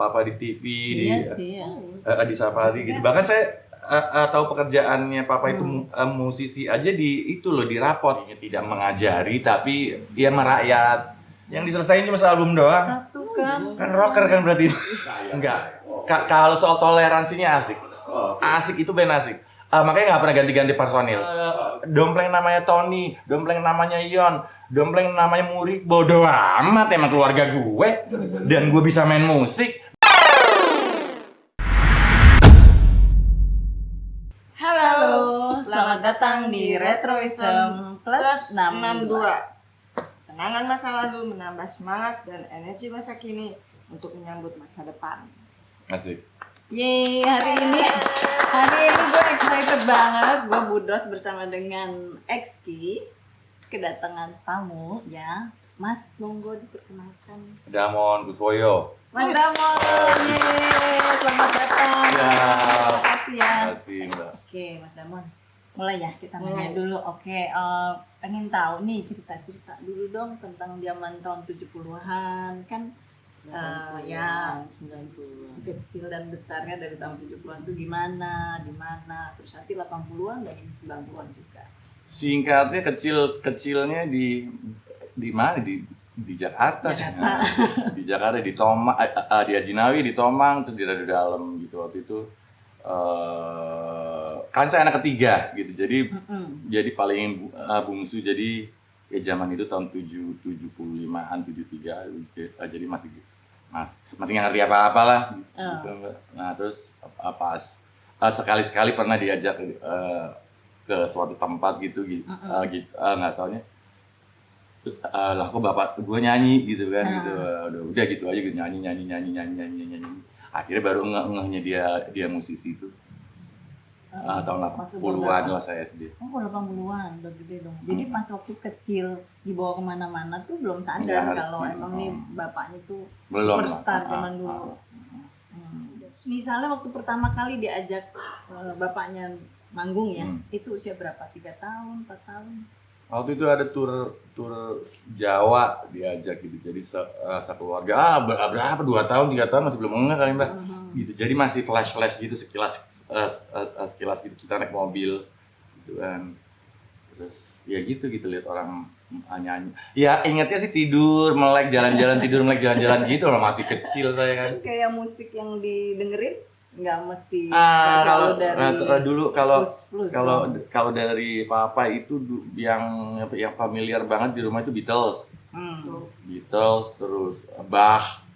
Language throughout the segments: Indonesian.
Papa di TV, Iya sih ya. di Safari gitu. Bahkan saya tahu pekerjaannya Papa itu musisi aja di itu loh, di rapot. Tidak mengajari tapi dia merakyat. Yang diselesain cuma album doang. Satu kan. Kan rocker kan berarti. Enggak. Kalau soal toleransinya asik. Asik itu band asik. Makanya nggak pernah ganti-ganti personil. Dompleng namanya Tony, dompleng namanya Ion, dompleng namanya Muri. Bodoh amat emang keluarga gue. Dan gue bisa main musik. Halo, selamat datang di Retroism Plus 62. Kenangan masa lalu menambah semangat dan energi masa kini untuk menyambut masa depan. Asik. Yeay, hari ini gue excited banget. Gue Budros bersama dengan Exki kedatangan tamu ya. Mas, monggo diperkenalkan. Damon Kuswoyo. Mas Damon, yeay, selamat datang. Ya. Terima kasih ya. Terima kasih, Mbak. Oke, Mas Damon. Mulai ya, kita nanya dulu. Oke, pengen tahu nih cerita-cerita dulu dong tentang zaman tahun 70-an. Kan ya 90-an. kecil dan besarnya dari tahun 70-an tuh gimana, di mana, terus nanti 80-an dan 90-an juga. Singkatnya kecilnya di mana di Jakarta sih. Di Jakarta di Tomang, di Ajinawi, di Tomang, terus di Radu Dalem gitu waktu itu. Kan saya anak ketiga gitu. Jadi paling bungsu, jadi ya zaman itu tahun 75-an 73, jadi masih nggak ngerti apa-apa lah gitu. Nah terus pas sekali-sekali pernah diajak ke suatu tempat gitu nggak taunya lah kok bapak gue nyanyi gitu kan gitu. Udah gitu aja gitu, nyanyi akhirnya baru ngehnya dia musisi itu. Tahun 80-an lah saya SD. Oh, 80-an, udah gede dong. Jadi pas waktu kecil dibawa kemana-mana tuh belum sadar kalau emang nih bapaknya tuh superstar zaman dulu. Misalnya waktu pertama kali diajak bapaknya manggung ya, itu usia berapa? 3 tahun, 4 tahun? Waktu itu ada tur Jawa diajak gitu. Jadi sekeluarga berapa 2 tahun 3 tahun masih belum enggak kali Mbak. Gitu. Jadi masih flash gitu sekilas gitu kita naik mobil gitu kan. Terus ya gitu lihat orang nyanyi. Ya ingatnya sih tidur, melek jalan-jalan gitu loh, masih kecil saya kan. Terus kayak musik yang didengerin nggak mesti kalau dari dulu kalau dari papa itu yang familiar banget di rumah itu Beatles. Beatles, terus Bach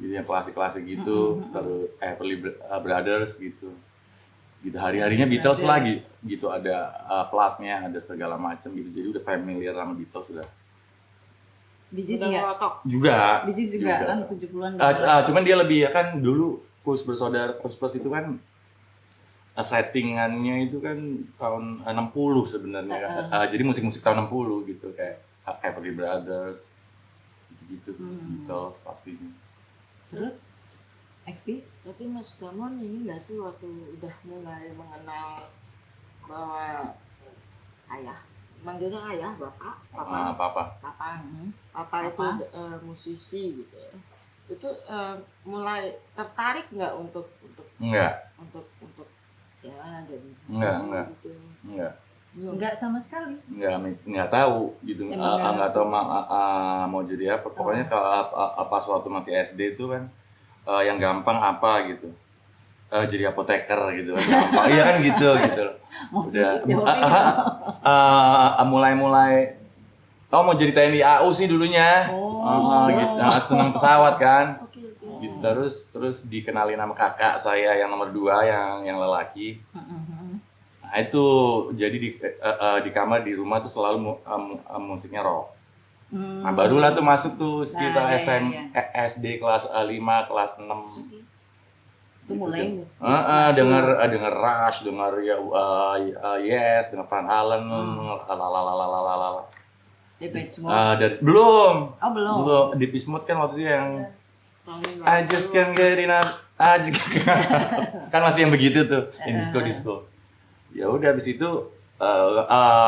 gitu, yang klasik gitu, terus Everly Brothers gitu hari-harinya Beatles lagi gitu, ada platnya, ada segala macam gitu, jadi udah familiar sama Beatles sudah. Bee Gees juga kan 70-an. Cuman dia lebih ya kan dulu Kus Plus itu kan settingannya itu kan tahun 60 sebenarnya. Jadi musik-musik tahun 60 gitu kayak Everly Brothers gitu. Beatles pastinya. Terus XP? Tapi Mas Damon ini nggak sih waktu udah mulai mengenal bahwa ayah, manggilnya ayah, papa itu musisi gitu ya. Itu mulai tertarik nggak untuk Enggak ya jadi musisi gitu? Enggak sama sekali. Enggak tahu gitu. Enggak tahu mau jadi apa. Pokoknya kalau pas waktu masih SD itu kan yang gampang apa gitu. Jadi apoteker gitu kan. Gampang. Iya kan gitu. Udah mulai mau jadi TNI AU sih dulunya. Gitu. Senang pesawat kan. Gitu. Terus dikenalin sama kakak saya yang nomor 2 yang lelaki. Nah itu jadi di kamar di rumah tuh selalu musiknya rock. Nah barulah tuh masuk tuh sekitar SD kelas 5 kelas 6. Itu mulai musik. Denger Rush, denger Yes, denger Van Halen, Depeche Mode. Belum. Belum. Depeche Mode kan waktu itu yang I just can't get enough. Kan masih yang begitu tuh, yang disco. Ya udah habis itu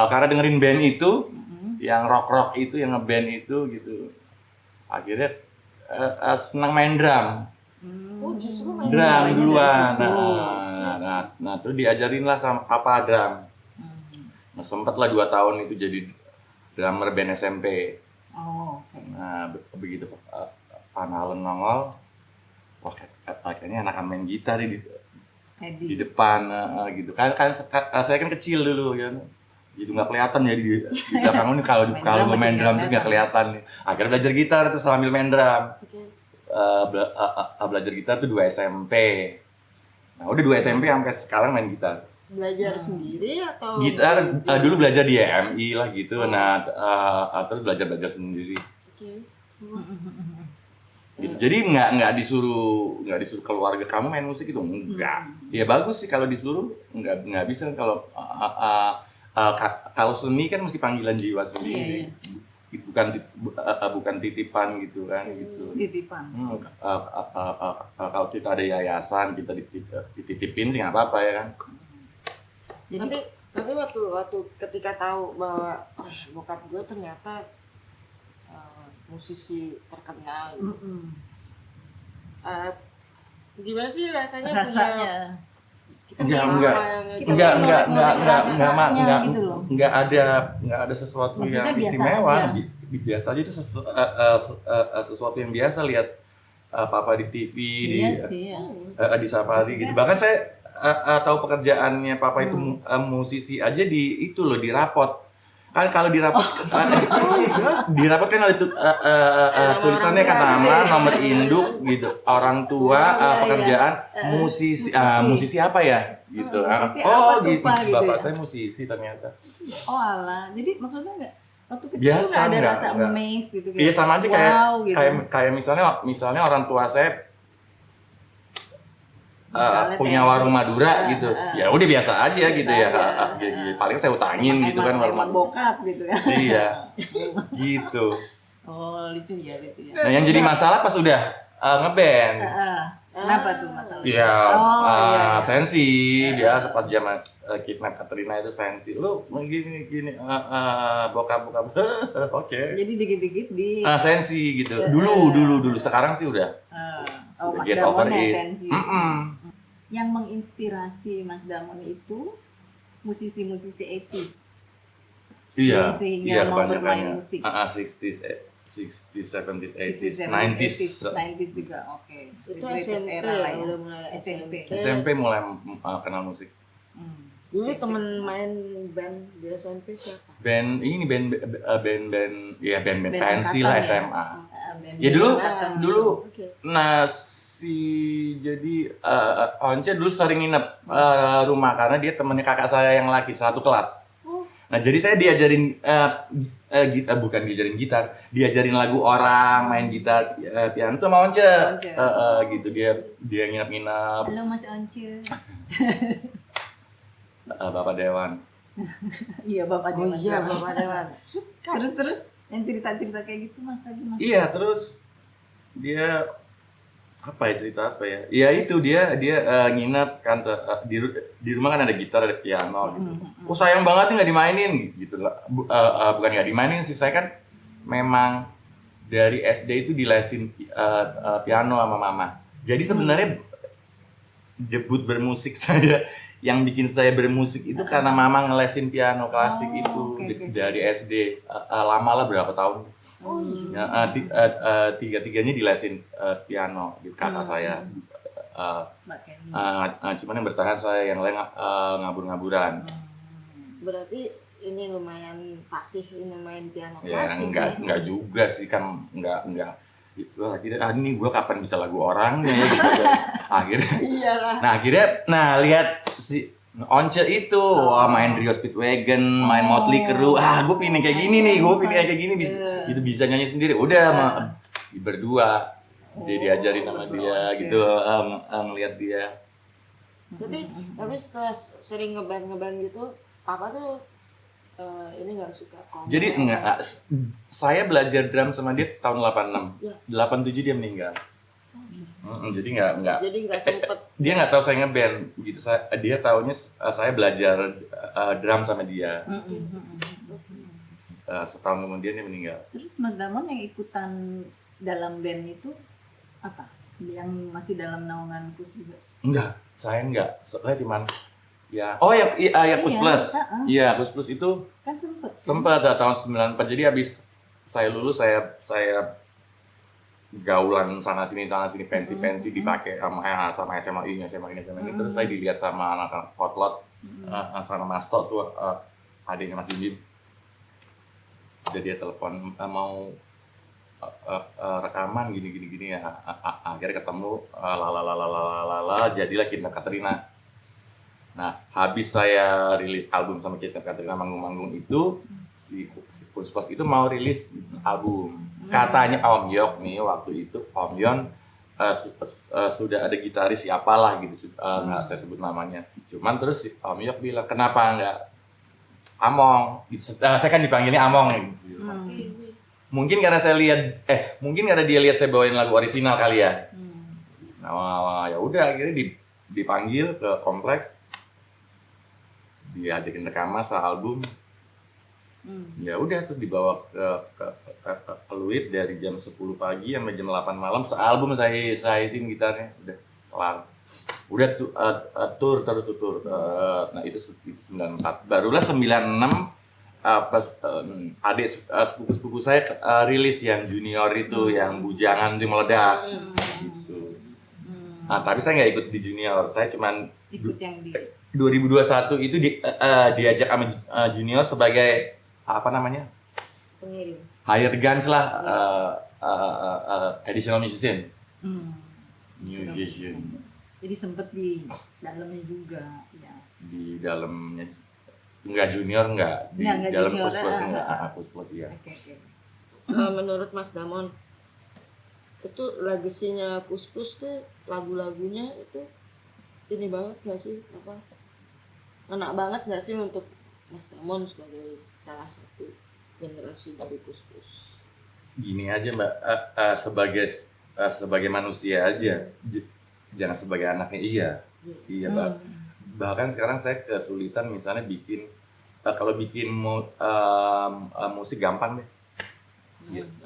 karena dengerin band itu, yang rock itu, yang ngeband itu gitu. Akhirnya senang main drum. justru main drum mulainya dari duluan. situ. Nah, terus diajarin lah sama papa drum. Nah, sempet lah 2 tahun itu jadi drummer band SMP. Oh, oke. Nah, begitu Van Halen nongol, wah kayaknya enakan main gitar di Edi. depan gitu. Kan saya kan kecil dulu kan. Gitu nggak kelihatan ya di belakang ini kalau Main kalau drum main makin drum terus nggak kelihatan. Akhirnya belajar gitar terus sambil main drum. Oke. Belajar gitar tuh 2 SMP. Nah, udah 2 SMP sampai sekarang main gitar. Belajar sendiri atau Gitar dulu belajar di EMI lah gitu. Nah, terus belajar sendiri. Oke. Gitu. Jadi nggak disuruh keluarga kamu main musik itu enggak. Ya bagus sih kalau disuruh, nggak bisa kalau kalau seni kan mesti panggilan jiwa sendiri. Bukan titipan gitu kan gitu. Titipan. Kalau kita ada yayasan kita dititipin sih nggak apa-apa ya kan. Jadi tapi waktu ketika tahu bahwa bokap gue ternyata musisi terkenal gitu. Gimana sih rasanya punya enggak ada sesuatu Maksudnya yang biasa istimewa. aja. Biasa aja itu sesuatu yang biasa lihat papa di TV iya sih ya. di safari gitu. Bahkan saya tahu pekerjaannya papa itu musisi aja di itu loh di rapot. Kan kalau di rapot di rapot kan ada tulisannya kan nama, nomor induk gitu, orang tua, pekerjaan, musisi apa ya gitu. Musisi apa tuh, gitu. Pak, gitu Bapak ya? saya musisi ternyata. Oh alah, jadi maksudnya nggak waktu kecil Biasa, nggak ada nggak, rasa nggak. amazed gitu Iya sama aja kayak wow, gitu. kayak misalnya orang tua saya Misalnya punya tema- warung Madura gitu. Ya udah biasa aja Biasa gitu ya. aja. Paling saya utangin gitu kan warung emang Madura. bokap gitu ya. Iya. Gitu. Oh lucu ya. Nah, yang jadi masalah pas udah ngeband. Kenapa tuh masalahnya? Iya, iya. sensi dia pas zaman kidnap Katrina itu sensi. Lu gini bokap. Oke. Jadi dikit-dikit di Sensi gitu. Dulu sekarang sih udah. Mas Get Damon over ya it. sensi. Yang menginspirasi Mas Damon itu musisi-musisi 80s. Iya. Sehingga mau bermain kebanyakannya. musik. 60s, 70s, 60s, 80s, 70s, 90s. 90s juga, oke. Itu The greatest SMP era lah ya. udah mulai SMP. SMP mulai kenal musik. Dulu temen main band di SMP siapa? Band Band pensi angkatan lah ya? SMA. Band Ya dulu angkatan. Oke. jadi Once dulu sering nginep rumah karena dia temennya kakak saya yang laki satu kelas. Nah jadi saya diajarin bukan diajarin gitar, diajarin lagu orang, main gitar, piano tuh sama Once. Gitu dia nginep-nginep. Halo Mas Once. Bapak Dewan. Iya Bapak Oh Dewan. iya, Bapak Dewan. Terus yang cerita-cerita kayak gitu Mas lagi Mas. Iya, terus dia cerita apa ya? Ya itu dia nginep kan di rumah kan ada gitar, ada piano gitu. Oh sayang banget nih nggak dimainin gitu lah. Bukan nggak dimainin sih, saya kan memang dari SD itu dilesin piano sama mama. Jadi sebenarnya debut bermusik saya yang bikin saya bermusik itu karena mama ngelesin piano klasik itu dari SD. Lama lah berapa tahun. Tiga-tiganya dilesin piano gitu kakak saya. Mbak Kenny. Cuman yang bertahan saya, yang lain ngabur-ngaburan. Berarti ini lumayan fasih ini main piano Ya klasik. enggak juga sih kan enggak gitu. Akhirnya ini gue kapan bisa lagu orangnya ya gitu. Akhirnya Iyalah. Nah lihat si Once itu main Rio Speedwagon, main Motley Crue. Gue pingin kayak gini nih, itu bisa nyanyi sendiri. Udah berdua dia diajarin sama dia gitu, ngeliat dia. Tapi setelah sering ngeband gitu, papa tuh ini nggak suka kamu. Jadi saya belajar drum sama dia tahun 86. Ya. 87 dia meninggal. Jadi nggak Jadi nggak sempet. dia nggak tahu saya ngeband gitu. Dia taunya saya belajar drum sama dia. Setahun kemudian dia meninggal. Terus Mas Damon yang ikutan dalam band itu apa? Yang masih dalam naungan Kus juga. Enggak, saya enggak. Saya cuman ya. Oh ya, ya Kus Plus. Iya, Kus Plus itu Kan sempet. sempat tahun 94. Jadi habis saya lulus saya gaulan sana sini pensi dipakai sama SMA ini terus saya dilihat sama anak-anak potlot sama Mas Tok tuh adiknya Mas Bim. Jadi dia telepon mau rekaman gini ya. Akhirnya ketemu jadilah Cinta Katrina. Nah, habis saya rilis album sama Cinta Katrina manggung-manggung itu si Kus Plus itu mau rilis album. Katanya Om Yok nih waktu itu Om Yon sudah ada gitaris siapalah gitu, nggak saya sebut namanya. Cuman terus si Om Yok bilang kenapa nggak Among? Saya kan dipanggilnya Among gitu. Mungkin karena mungkin karena dia lihat saya bawain lagu orisinal kali ya. Nah, ya udah akhirnya dipanggil ke kompleks, diajakin rekaman sealbum. Ya udah terus dibawa ke Luit dari jam 10 pagi sampai jam 8 malam sealbum saya isiin gitarnya udah kelar. Udah tur. Nah itu 94. Barulah 96 pas adik sepupu saya rilis yang junior itu yang bujangan tuh meledak gitu. Nah, tapi saya nggak ikut di junior, saya cuman Ikut yang di 2021 itu diajak sama junior sebagai apa namanya? Pengirim. Hired guns lah, additional musician. Jadi sempet di dalamnya juga ya. Di dalamnya enggak junior enggak, di Enggak dalam junior, Kus Plus enggak, Kus Plus ya. Oke. Menurut Mas Damon itu legasinya Kus Plus tuh lagu-lagunya itu ini banget nggak sih, apa enak banget nggak sih untuk Mas Damon sebagai salah satu generasi dari Kus Plus? Gini aja Mbak, sebagai manusia aja, jangan sebagai anaknya. Iya Mbak. Bahkan sekarang saya kesulitan misalnya bikin kalau bikin musik gampang deh.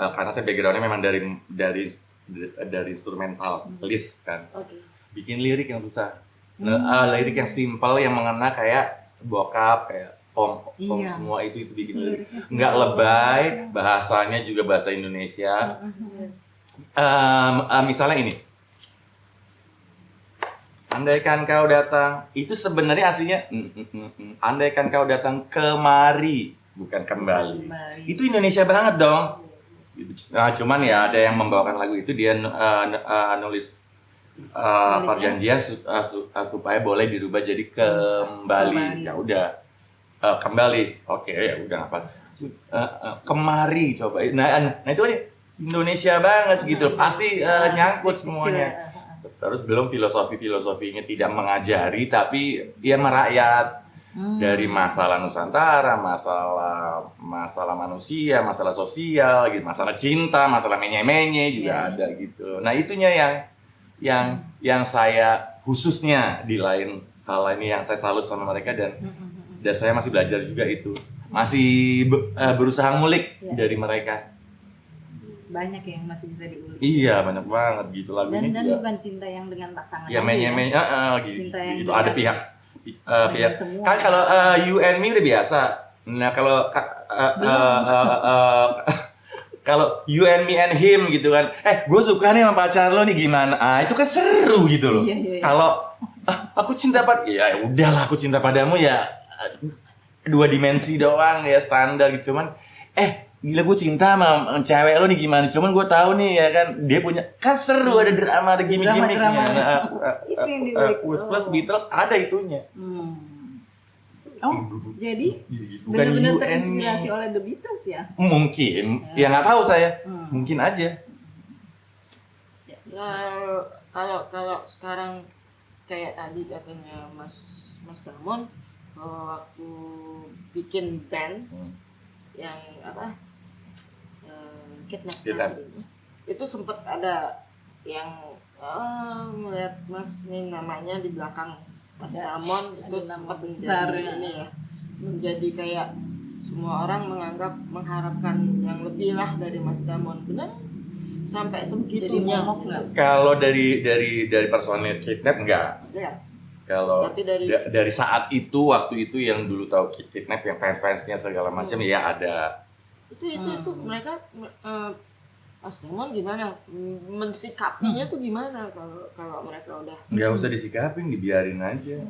Karena saya backgroundnya memang dari instrumental list kan. Bikin lirik yang susah. Lirik yang simpel yang mengena kayak bokap, kayak pom semua itu bikin lirik. Nggak lebay, bahasanya juga bahasa Indonesia. Misalnya ini. Andaikan kau datang, itu sebenarnya aslinya andaikan kau datang kemari, bukan kembali. Itu Indonesia banget dong. Nah, cuman ya ada yang membawakan lagu itu dia nulis perjanjian supaya boleh dirubah jadi kembali. Ya udah kembali. Oke, ya udah apa? Kemari coba. Nah itu kan Indonesia banget gitu. Pasti nyangkut semuanya. Terus belum filosofinya tidak mengajari tapi ya merakyat. Dari masalah Nusantara, masalah manusia, masalah sosial gitu, masalah cinta, masalah menye-menye juga ada gitu. Nah, itunya yang saya khususnya di lain hal ini yang saya salut sama mereka dan saya masih belajar juga itu. Masih berusaha ngulik dari mereka. Banyak yang masih bisa diulik. Iya, banyak banget gitu lagunya. Dan juga. bukan cinta yang dengan pasangan. Ya, menye-menye gitu. Cinta yang itu ada pihak kan kalau you and me udah biasa. Nah kalau kalau you and me and him gitu kan, gue suka nih sama pacar lo nih gimana? Itu kan seru gitu loh. Iya. Kalau aku cinta ya udahlah aku cinta padamu ya 2 dimensi doang ya standar gitu. Cuman gila gue cinta sama cewek lo nih gimana? Cuman gue tahu nih ya kan dia punya kan seru ada drama ada gimmick-gimmicknya. Itu yang diulik. Plus Beatles ada itunya. Jadi bukan benar-benar you and terinspirasi me. oleh The Beatles ya? Mungkin, ya nggak tahu saya. Mungkin aja. Kalau sekarang kayak tadi katanya Mas Damon bahwa waktu bikin band yang apa Kidnap itu sempat ada yang melihat Mas ini namanya di belakang Mas Damon itu sempat menjadi kayak semua orang mengharapkan yang lebih lah dari Mas Damon. Benar sampai Jadi sebegitunya. momok nggak? Kalau dari personil Kidnap enggak. Ya. Kalau Tapi dari- dari saat itu, waktu itu yang dulu tahu Kidnap, yang fans-fansnya segala macam ya ada. Itu mereka Mas Damon gimana mensikapinya tuh gimana kalau mereka udah Nggak usah disikapin, dibiarin aja.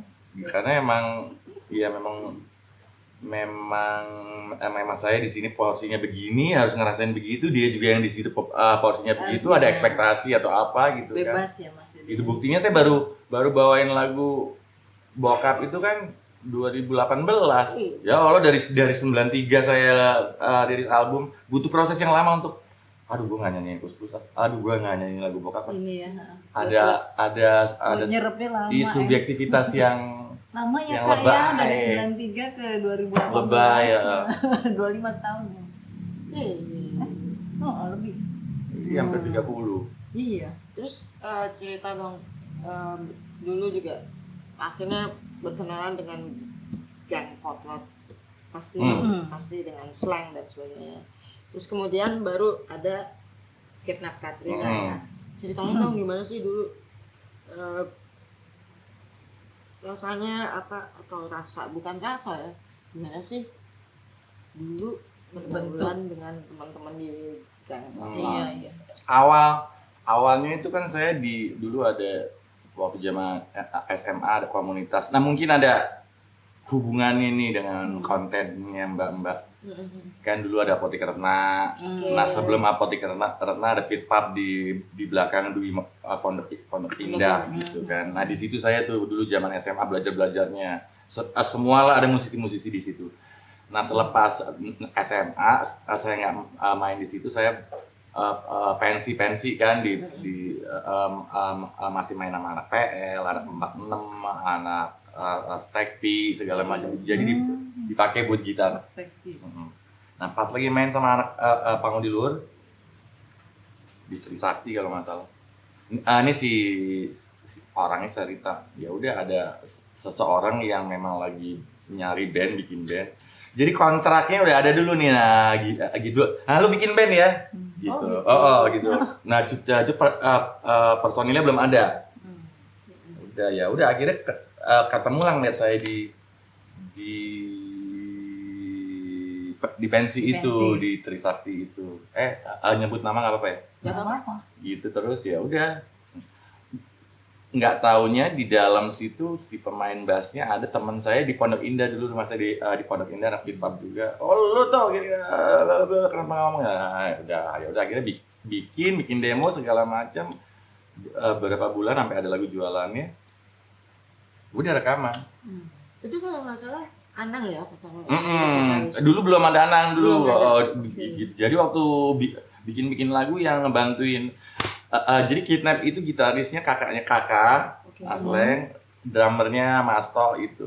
Karena memang saya di sini porsinya begini, harus ngerasain begitu, dia juga yang di situ porsinya begitu, Harusnya. ada ekspektasi atau apa gitu kan. Bebas ya Mas. Jadi. Itu buktinya saya baru bawain lagu Bokap itu kan 2018. Ya Allah, dari 93 saya rilis album, butuh proses yang lama untuk gue nggak nyanyiin Kus-Kus, gue nggak nyanyiin lagu Bokap. Ini ya. Ada nyerepnya lama. subjektivitas yang Lama ya yang Kak ya, lebay. dari 93 ke 2018. Lebay, ya. 25 tahun. Oh, lebih. hampir 30. Iya. terus cerita dong dulu juga akhirnya berkenalan dengan gang Potlot pasti dengan slang dan sebagainya. Terus kemudian baru ada Kidnap Katrina ya. Ceritain dong gimana sih dulu rasanya apa, atau bukan rasa ya, gimana sih dulu berbenturan dengan teman-teman di gang Potlot. Iya. Awalnya itu kan saya dulu ada waktu zaman SMA ada komunitas. Nah, mungkin ada hubungannya nih dengan kontennya Mbak. Kan dulu ada Apotik Retna. Nah, sebelum Apotik Retna ada Pit Pub di belakang Dwi Pondok Indah gitu kan. Nah, di situ saya tuh dulu zaman SMA belajarnya. Semualah ada musisi-musisi di situ. Nah, selepas SMA saya nggak main di situ, saya pensi kan masih main sama anak PL, anak 46, anak Stack P segala macam. Jadi dipakai buat gitar. Nah, pas lagi main sama anak panggung di luar di Trisakti kalau nggak salah. Ini si orangnya cerita, ya udah ada seseorang yang memang lagi nyari band, bikin band. Jadi kontraknya udah ada dulu nih, nah gitu. Nah, lu bikin band ya, gitu. Gitu. Nah, personilnya belum ada. Udah akhirnya ketemu lah ngeliat saya di pensi itu, di Trisakti itu. Nyebut nama nggak apa-apa ya? Nggak apa-apa. Gitu terus ya udah. Nggak taunya di dalam situ si pemain bassnya ada teman saya di Pondok Indah dulu, rumah saya di Pondok Indah, anak Pit Pub juga. Oh, lu tau gini, kenapa ngomong ya? Udah akhirnya bikin demo segala macam. Beberapa bulan sampai ada lagu jualannya. Udah rekaman. Itu kalau nggak salah Anang ya pertama. Dulu belum ada Anang dulu. Belum ada. Jadi waktu bikin lagu yang ngebantuin. Jadi Kidnap itu gitarisnya kakaknya Kakak, Asleng, drummernya Mas To itu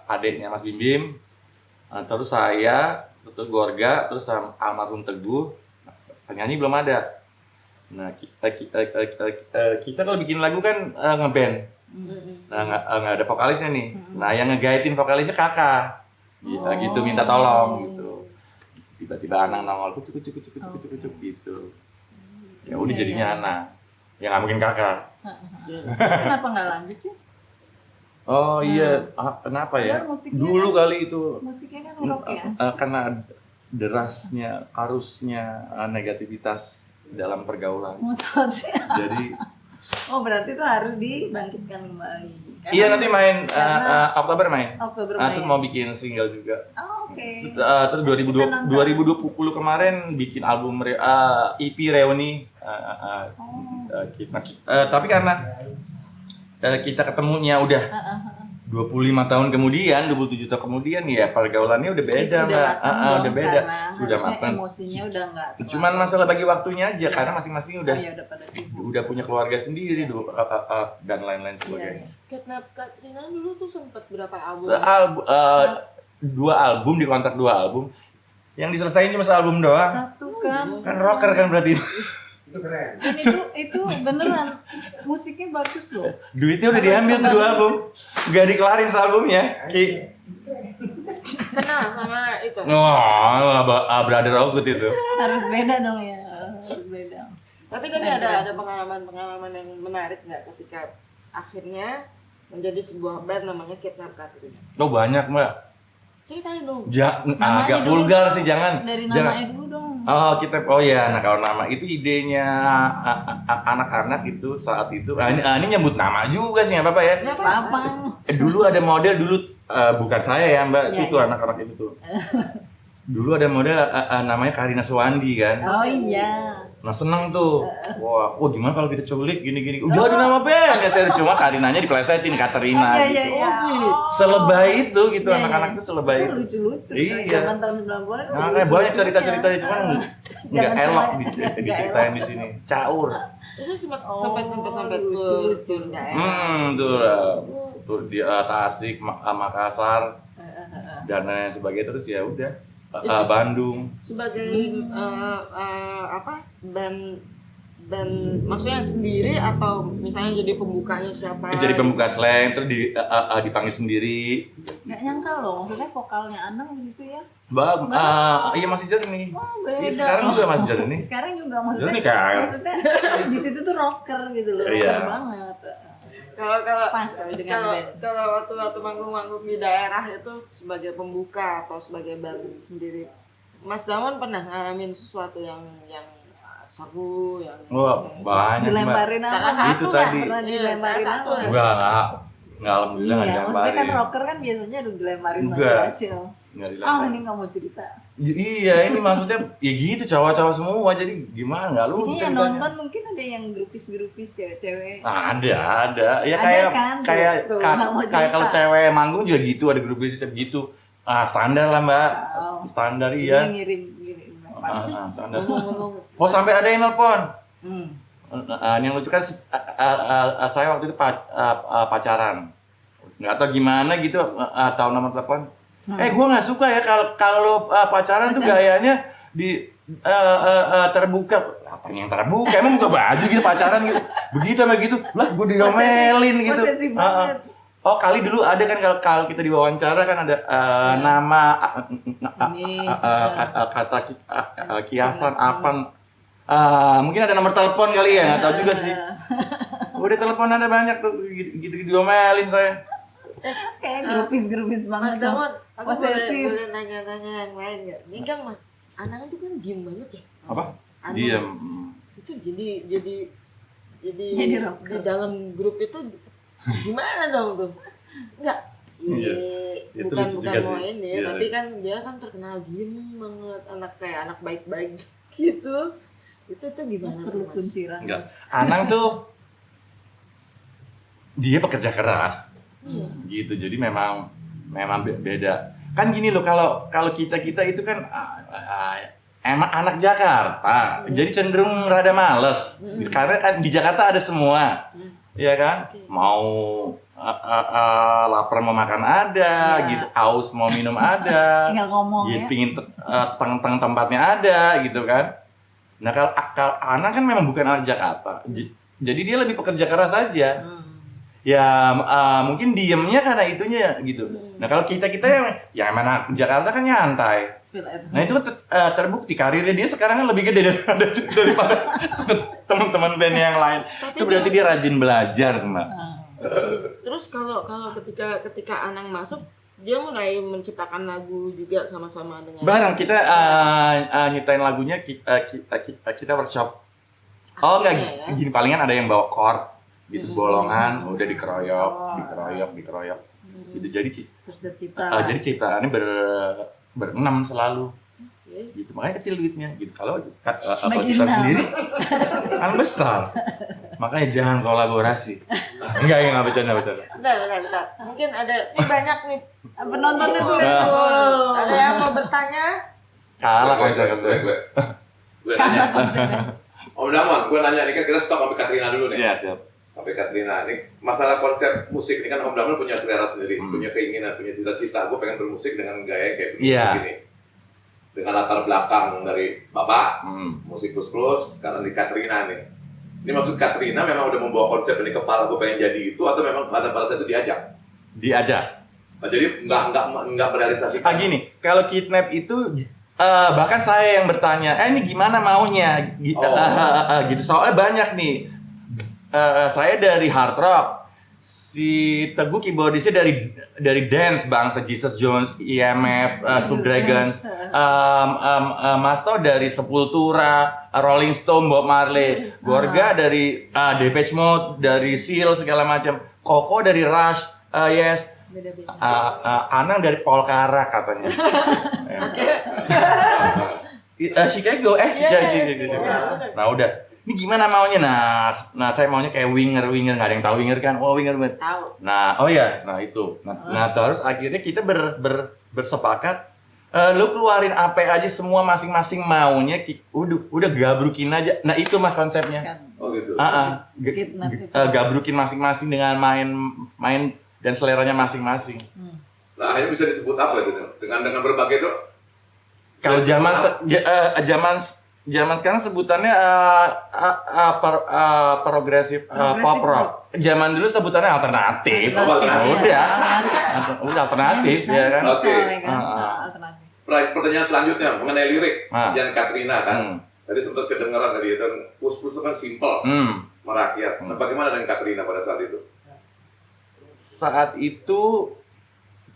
adiknya Mas Bim, terus saya, terus Gorga, terus almarhum Teguh, penyanyi belum ada. Nah kita kalau bikin lagu kan ngeband, nah nggak ada vokalisnya nih. Nah yang ngegaitin vokalisnya Kakak, gitu minta tolong gitu. Tiba-tiba Anang nongol kucuk gitu. Ya udah jadinya Ana, ya nggak mungkin Kakak. Kenapa nggak lanjut sih? Oh iya, kenapa ya? Dulu kali itu Musiknya kan rock ya. karena derasnya, arusnya negativitas dalam pergaulan. Masa sih? Jadi berarti itu harus dibangkitkan kembali. iya nanti main Oktober main. Oktober Terus mau bikin single juga. Oke. Terus 2020 kemarin bikin album EP reuni. Tapi karena kita ketemunya udah 25 tahun kemudian, 27 tahun kemudian ya pergaulannya udah beda, Mbak. Udah beda. Sudah matang. Emosinya udah enggak. Cuman masalah bagi waktunya aja karena masing-masing udah udah pada sibuk. udah punya keluarga sendiri dan lain-lain sebagainya. Kidnap Katrina dulu tuh sempat berapa album? Dua album, di kontrak 2 album. Yang diselesain cuma sealbum doang. Satu kan. Kan rocker kan berarti. Itu keren. Dan itu beneran musiknya bagus loh. Duitnya udah diambil tuh 2 album. Gak dikelarin sealbumnya. Kenal sama itu. Wah, brother Ogut itu. Harus beda dong ya. Harus beda. Tapi ada pengalaman yang menarik nggak ketika akhirnya menjadi sebuah band namanya Kidnap Katrina? Oh banyak mbak. Ceritain dong. Agak vulgar sih, jangan. Dari Jangan. namanya dulu dong. Nah kalau nama itu idenya anak-anak itu saat itu. Ini nyebut nama juga sih, nggak apa-apa ya. Nggak Apa? Dulu ada model bukan saya ya mbak, Iya, itu iya. anak-anak itu tuh. Dulu ada model namanya Karina Suwandi kan. Oh iya. Nah seneng tuh. Wah, gimana kalau kita culik gini-gini. Udah ada nama band ya, saya cuma Karinanya diplesetin Katerina Iya, gitu. iya. Selebay itu gitu, Iya, anak-anak iya. tuh selebay Itu itu. lucu-lucu. Iya. Zaman tahun 90-an. Nah, kayak banyak cerita-cerita cuma nggak Jangan elok sampai- diceritain di sini. Caur. Itu sampai lucu-lucu. turun daerah. Tuh di Tasik, Makassar, dan lain sebagainya, terus ya udah Bandung. Sebagai band maksudnya sendiri atau misalnya jadi pembukanya siapa? Jadi pembuka slang, terus dipanggil sendiri. Nggak nyangka loh, maksudnya vokalnya Anang di situ ya. Iya masih jernih. Oh, beda. Iya, sekarang juga masih jernih. Sekarang juga maksudnya. Jernih kan? Maksudnya di situ tuh rocker gitu loh, Iya. rocker banget. Kalau Pas dengan band. kalau waktu manggung-manggung di daerah itu sebagai pembuka atau sebagai band sendiri, Mas Damon pernah ngalamin sesuatu yang seru yang Wah, banyak Mbak. Dilemparin apa? Salah Itu Nggak tadi. pernah dilemparin Salah satu. apa? Enggak, alhamdulillah nggak Iya, maksudnya kan dilemparin. rocker kan biasanya udah dilemparin Enggak. macam-macam. Nggak Ah, dilemparin. ini nggak mau cerita. Iya, ini maksudnya ya gitu, cowok-cowok semua, jadi gimana nggak lucu Ini yang ceritanya. nonton mungkin ada yang grupis-grupis cewek-cewek. Ada. Ya Ada kayak kan? Tuh, nggak mau kayak kalau cerita. cewek manggung juga gitu, ada grup bisnis gitu. Standar lah mbak, Oh. standar Jadi iya. yang ngirim. Standar. Ngomong-ngomong. Oh sampai ada yang nelpon. Hmm. Yang lucu kan saya waktu itu pacaran, nggak tahu gimana gitu, tahu nomor telepon. Gue nggak suka ya kalau pacaran tuh gayanya di terbuka. Apa yang terbuka? Emang buka baju gitu pacaran gitu? Begitu sama gitu, lah gue diomelin gitu. Posesif banget. Oh kali dulu ada kan kalau kita diwawancara kan ada nama Ini. kata kiasan apa. Mungkin ada nomor telepon kali ya, nggak tahu juga sih. Udah teleponan ada banyak tuh, gitu diomelin saya. Kayak grupis-grupis Mas banget. tuh. Damon, aku Posesif. boleh nanya-nanya yang lain nggak? Ini kan Mas Anang tuh kan diem banget ya. Apa? Anu. Diam. Itu jadi Jadi rocker. di dalam grup itu gimana dong tuh? Enggak. Iya. Itu Bukan lucu juga mau sih. ini, Iya. tapi kan dia kan terkenal diem banget, kayak anak baik-baik gitu. Itu tuh gimana? Mas perlu Mas? kunsiran. Enggak. Anang tuh dia pekerja keras. Gitu. Jadi memang beda. Kan gini loh, kalau kita itu kan emang anak Jakarta. Jadi cenderung rada males. Karena kan di Jakarta ada semua. Iya kan? Mau lapar mau makan ada, gitu. Haus mau minum ada. Tinggal ngomong Gitu, ya. pingin teng tempatnya ada gitu kan. Nah kalau Anang kan memang bukan anak Jakarta. Jadi dia lebih pekerja keras saja. Ya mungkin diemnya karena itunya gitu. Nah kalau kita yang mana Jakarta kan nyantai. Feel at Nah itu terbukti karirnya dia sekarang kan lebih gede daripada teman-teman band yang lain. Itu berarti dia rajin belajar, Mbak. Terus kalau ketika Anang masuk, dia mulai menciptakan lagu juga sama-sama dengan Barang kita nyiptain lagunya kita workshop. Oh enggak, ya? gini palingan ada yang bawa chord gitu, bolongan udah dikeroyok gitu. Jadi terus tercipta. jadi ciptaannya berenam selalu gitu, makanya kecil duitnya gitu. Kalau kita sendiri kan besar, makanya jangan kolaborasi. Enggak bercanda. Bentar. Mungkin ada ini banyak nih Penontonnya tuh. ada yang mau bertanya. Kalah konser Gue nanya. Om Damon, gue nanya nih kan kita stop sampai Katrina dulu nih. Iya siap. Sampai Katrina nih, masalah konsep musik ini kan Om Damon punya selera sendiri, punya keinginan, punya cita-cita. Gue pengen bermusik dengan gaya kayak begini. Iya. begini. Dengan latar belakang dari Bapak, Hmm. musik plus, sekarang di Katrina nih. Ini maksud Katrina memang udah membawa konsep ini kepala gue pengen jadi itu, atau memang pada saat itu diajak? Diajak. Nah, jadi nggak berealisasi. Gini, kalau Kidnap itu Bahkan saya yang bertanya, ini gimana maunya? Gitu, soalnya banyak nih. Saya dari hard rock, si Teguh keyboardisnya dari dance, bangsa Jesus Jones, IMF, Subdragons, Masto dari Sepultura, Rolling Stone, Bob Marley, Gorga dari Depeche Mode, dari Seal segala macam, Koko dari Rush, Yes, Beda-beda. Anang dari Polkara katanya. Chicago, Chicago. Nah udah, ini gimana maunya? Nah saya maunya kayak winger, nggak ada yang tahu winger kan? Oh winger bener. Tahu. Nah, oh ya, nah itu. Nah terus akhirnya kita bersepakat, lu keluarin apa aja semua masing-masing maunya, udah gabrukin aja. Nah itu mas konsepnya. Kan. Oh gitu. Kidnap itu. Gabrukin masing-masing dengan main dan seleranya masing-masing. Nah, akhirnya bisa disebut apa itu dengan berbagai dok? Kalau zaman sekarang sebutannya progresif pop rock. Zaman dulu sebutannya alternatif. Udah alternatif ya kan. Bisa Oke. ya kan. Alternatif. Pertanyaan selanjutnya mengenai lirik yang Katrina kan. Hmm. Tadi sempat kedengaran tadi kan pus-pus itu kan simpel, merakyat. Nah, bagaimana dengan Katrina pada saat itu? Saat itu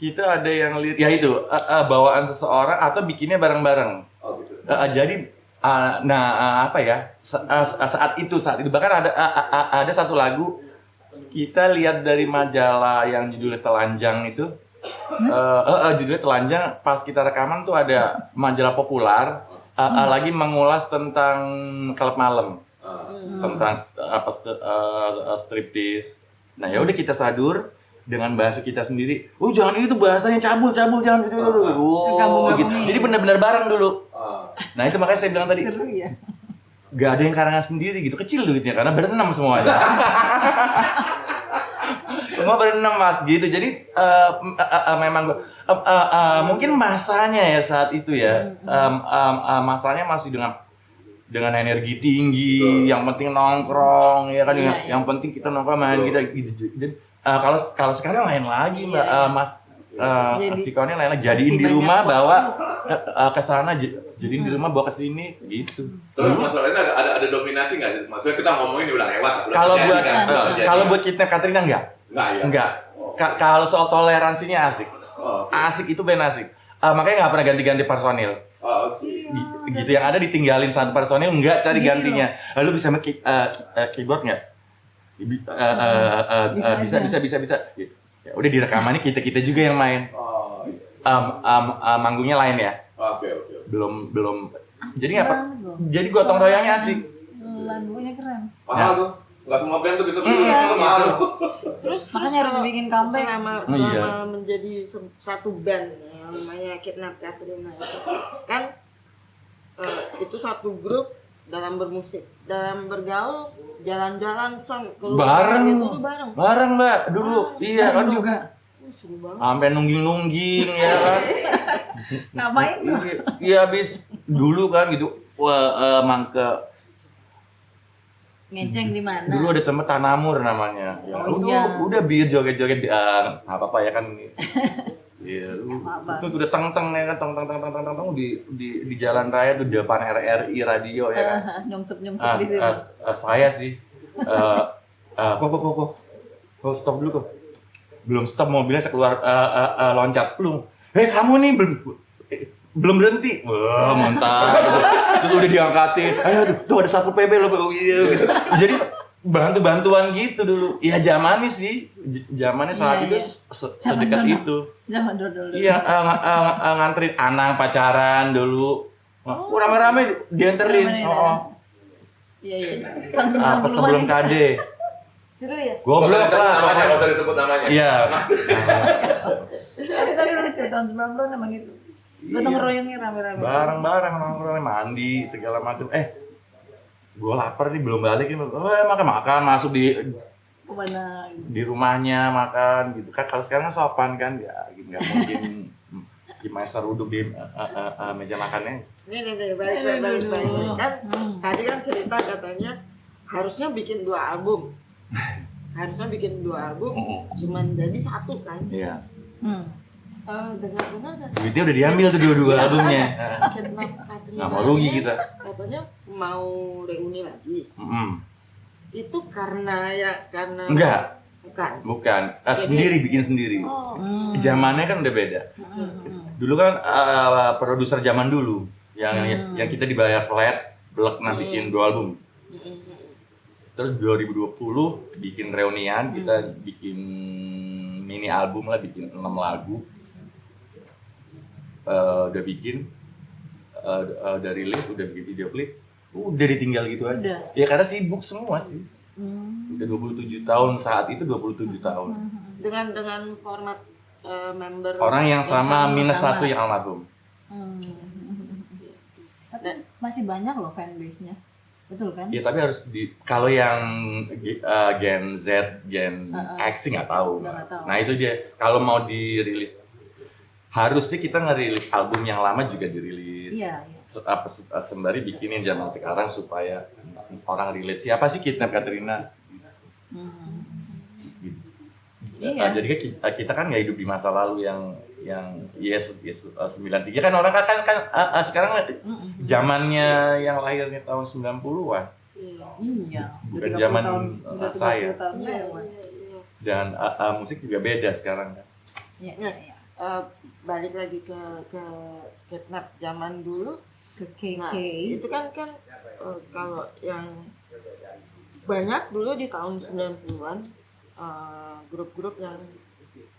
kita ada yang lirik, ya itu bawaan seseorang atau bikinnya bareng-bareng. Oh gitu. Jadi apa ya saat itu bahkan ada satu lagu kita lihat dari majalah yang judulnya Telanjang itu. Judulnya Telanjang, pas kita rekaman tuh ada majalah populer lagi mengulas tentang klub malam, tentang striptease. Nah ya udah kita sadur dengan bahasa kita sendiri. Jangan itu bahasanya cabul jangan itu. Gitu. Jadi benar-benar bareng dulu. Nah itu makanya saya bilang tadi. Seru ya. Gak ada yang karangan sendiri gitu, kecil duitnya karena berenam semuanya. Semua berenam mas gitu. Jadi memang mungkin masanya ya saat itu ya. Masanya masih dengan energi tinggi, yang penting nongkrong ya kan, yang penting kita nongkrong main kita gitu. Jadi kalau sekarang lain lagi mbak, mas sikonnya lain lagi, jadiin di rumah bawa ke sana, jadiin di rumah bawa ke sini gitu. Terus masalahnya ada dominasi nggak? Maksudnya kita ngomongin udah lewat. Kalau buat kita Katrina enggak. Kalau soal toleransinya asik. Asik itu band asik. Makanya nggak pernah ganti-ganti personil. Gitu, yang ada ditinggalin satu personil, nggak cari gantinya. Lalu bisa main keyboard nggak? Bisa. Ya udah di rekamannya kita juga yang main. Manggungnya lain ya. Oke. Belum. Asik Jadi nggak. banget loh. Jadi gotong royongnya asik. Lagunya keren. Mahal tuh. Nggak semua band tuh bisa beli. Itu mahal. Terus Makanya harus bikin comeback. selama menjadi satu band yang namanya Kidnap Katrina itu kan itu satu grup dalam bermusik, dalam bergaul, jalan-jalan keluar Bareng mbak dulu. Iya kan juga. Seru banget. Sampai nungging ya kan. Ngapain tuh? Iya habis dulu kan gitu. Mangke Ngeceng di mana? dulu ada tempat Tanamur namanya. Ya, udah biar joget-joget apa ya kan. Iya, itu sudah teng ya kan, teng di jalan raya tuh depan RRI radio ya kan. Nyungsep di sini. Saya sih kok stop dulu kok. Belum stop mobilnya, saya keluar loncat belum. Kamu nih belum berhenti. Wah, mantap. Terus udah diangkatin. Ayo tuh ada Satpol PP loh. Oh iya gitu. Jadi bantuan gitu dulu. Iya zamannya sih. Zamannya saat itu sedekat itu. Zaman dulu. Iya, nganterin Anang pacaran dulu. Rame-rame dianterin. Iya. Tahun 90-an sebelum itu. KD. Seru ya? Goblok lah. Nggak usah disebut namanya. Iya. Tapi lucu tahun 90-an emang gitu. Gotong royongnya rame-rame. Bareng-bareng nongkrong, mandi segala macam. Gue lapar nih belum balik nih. Makan masuk Kemana? di rumahnya makan gitu kan. Kalau sekarang sopan kan ya gitu, nggak mungkin gimana seruduk di meja makannya. Nih, balik. Kan tadi kan cerita katanya harusnya bikin 2 album. Cuman jadi 1 kan. Iya. dengar-dengar Duitnya udah diambil tuh dua albumnya. Kidnap Katrina Nggak mau rugi kita. katanya mau reuni lagi. Mm-mm. Itu karena Enggak, bukan. sendiri bikin sendiri. Zamannya kan udah beda. Dulu kan produser zaman dulu yang kita dibayar flat, blek bikin 2 album. Terus 2020 bikin reunian, kita bikin mini album lah, bikin 6 lagu. Udah bikin, udah rilis, udah bikin video klip, udah ditinggal gitu aja. Udah. Ya karena sibuk semua sih. Udah 27 tahun, saat itu 27 tahun. Dengan format member Orang yang sama minus sama. 1 yang almarhum. Tapi masih banyak loh fanbase-nya. Betul kan? Ya tapi harus kalau yang Gen Z, Gen X sih nggak tahu. Udah nggak tahu. Nah itu dia, kalau mau dirilis harusnya kita ngerilis album yang lama juga dirilis. Iya. Sembari bikinin zaman sekarang supaya orang rilis. Siapa sih Kidnap Katrina? Gitu. Iya. Jadi kan kita kan nggak hidup di masa lalu yang 93 kan orang kan sekarang zamannya yang lahirnya tahun 90-an. Iya. Bukan Udah 30 zaman tahun, udah 30 saya. tahun Iya, lewat. iya. Dan musik juga beda sekarang kan. Iya, Nah, iya. balik lagi ke Kidnap zaman dulu. Ke KK. Nah, itu kan kalau yang banyak dulu di tahun 90-an grup-grup yang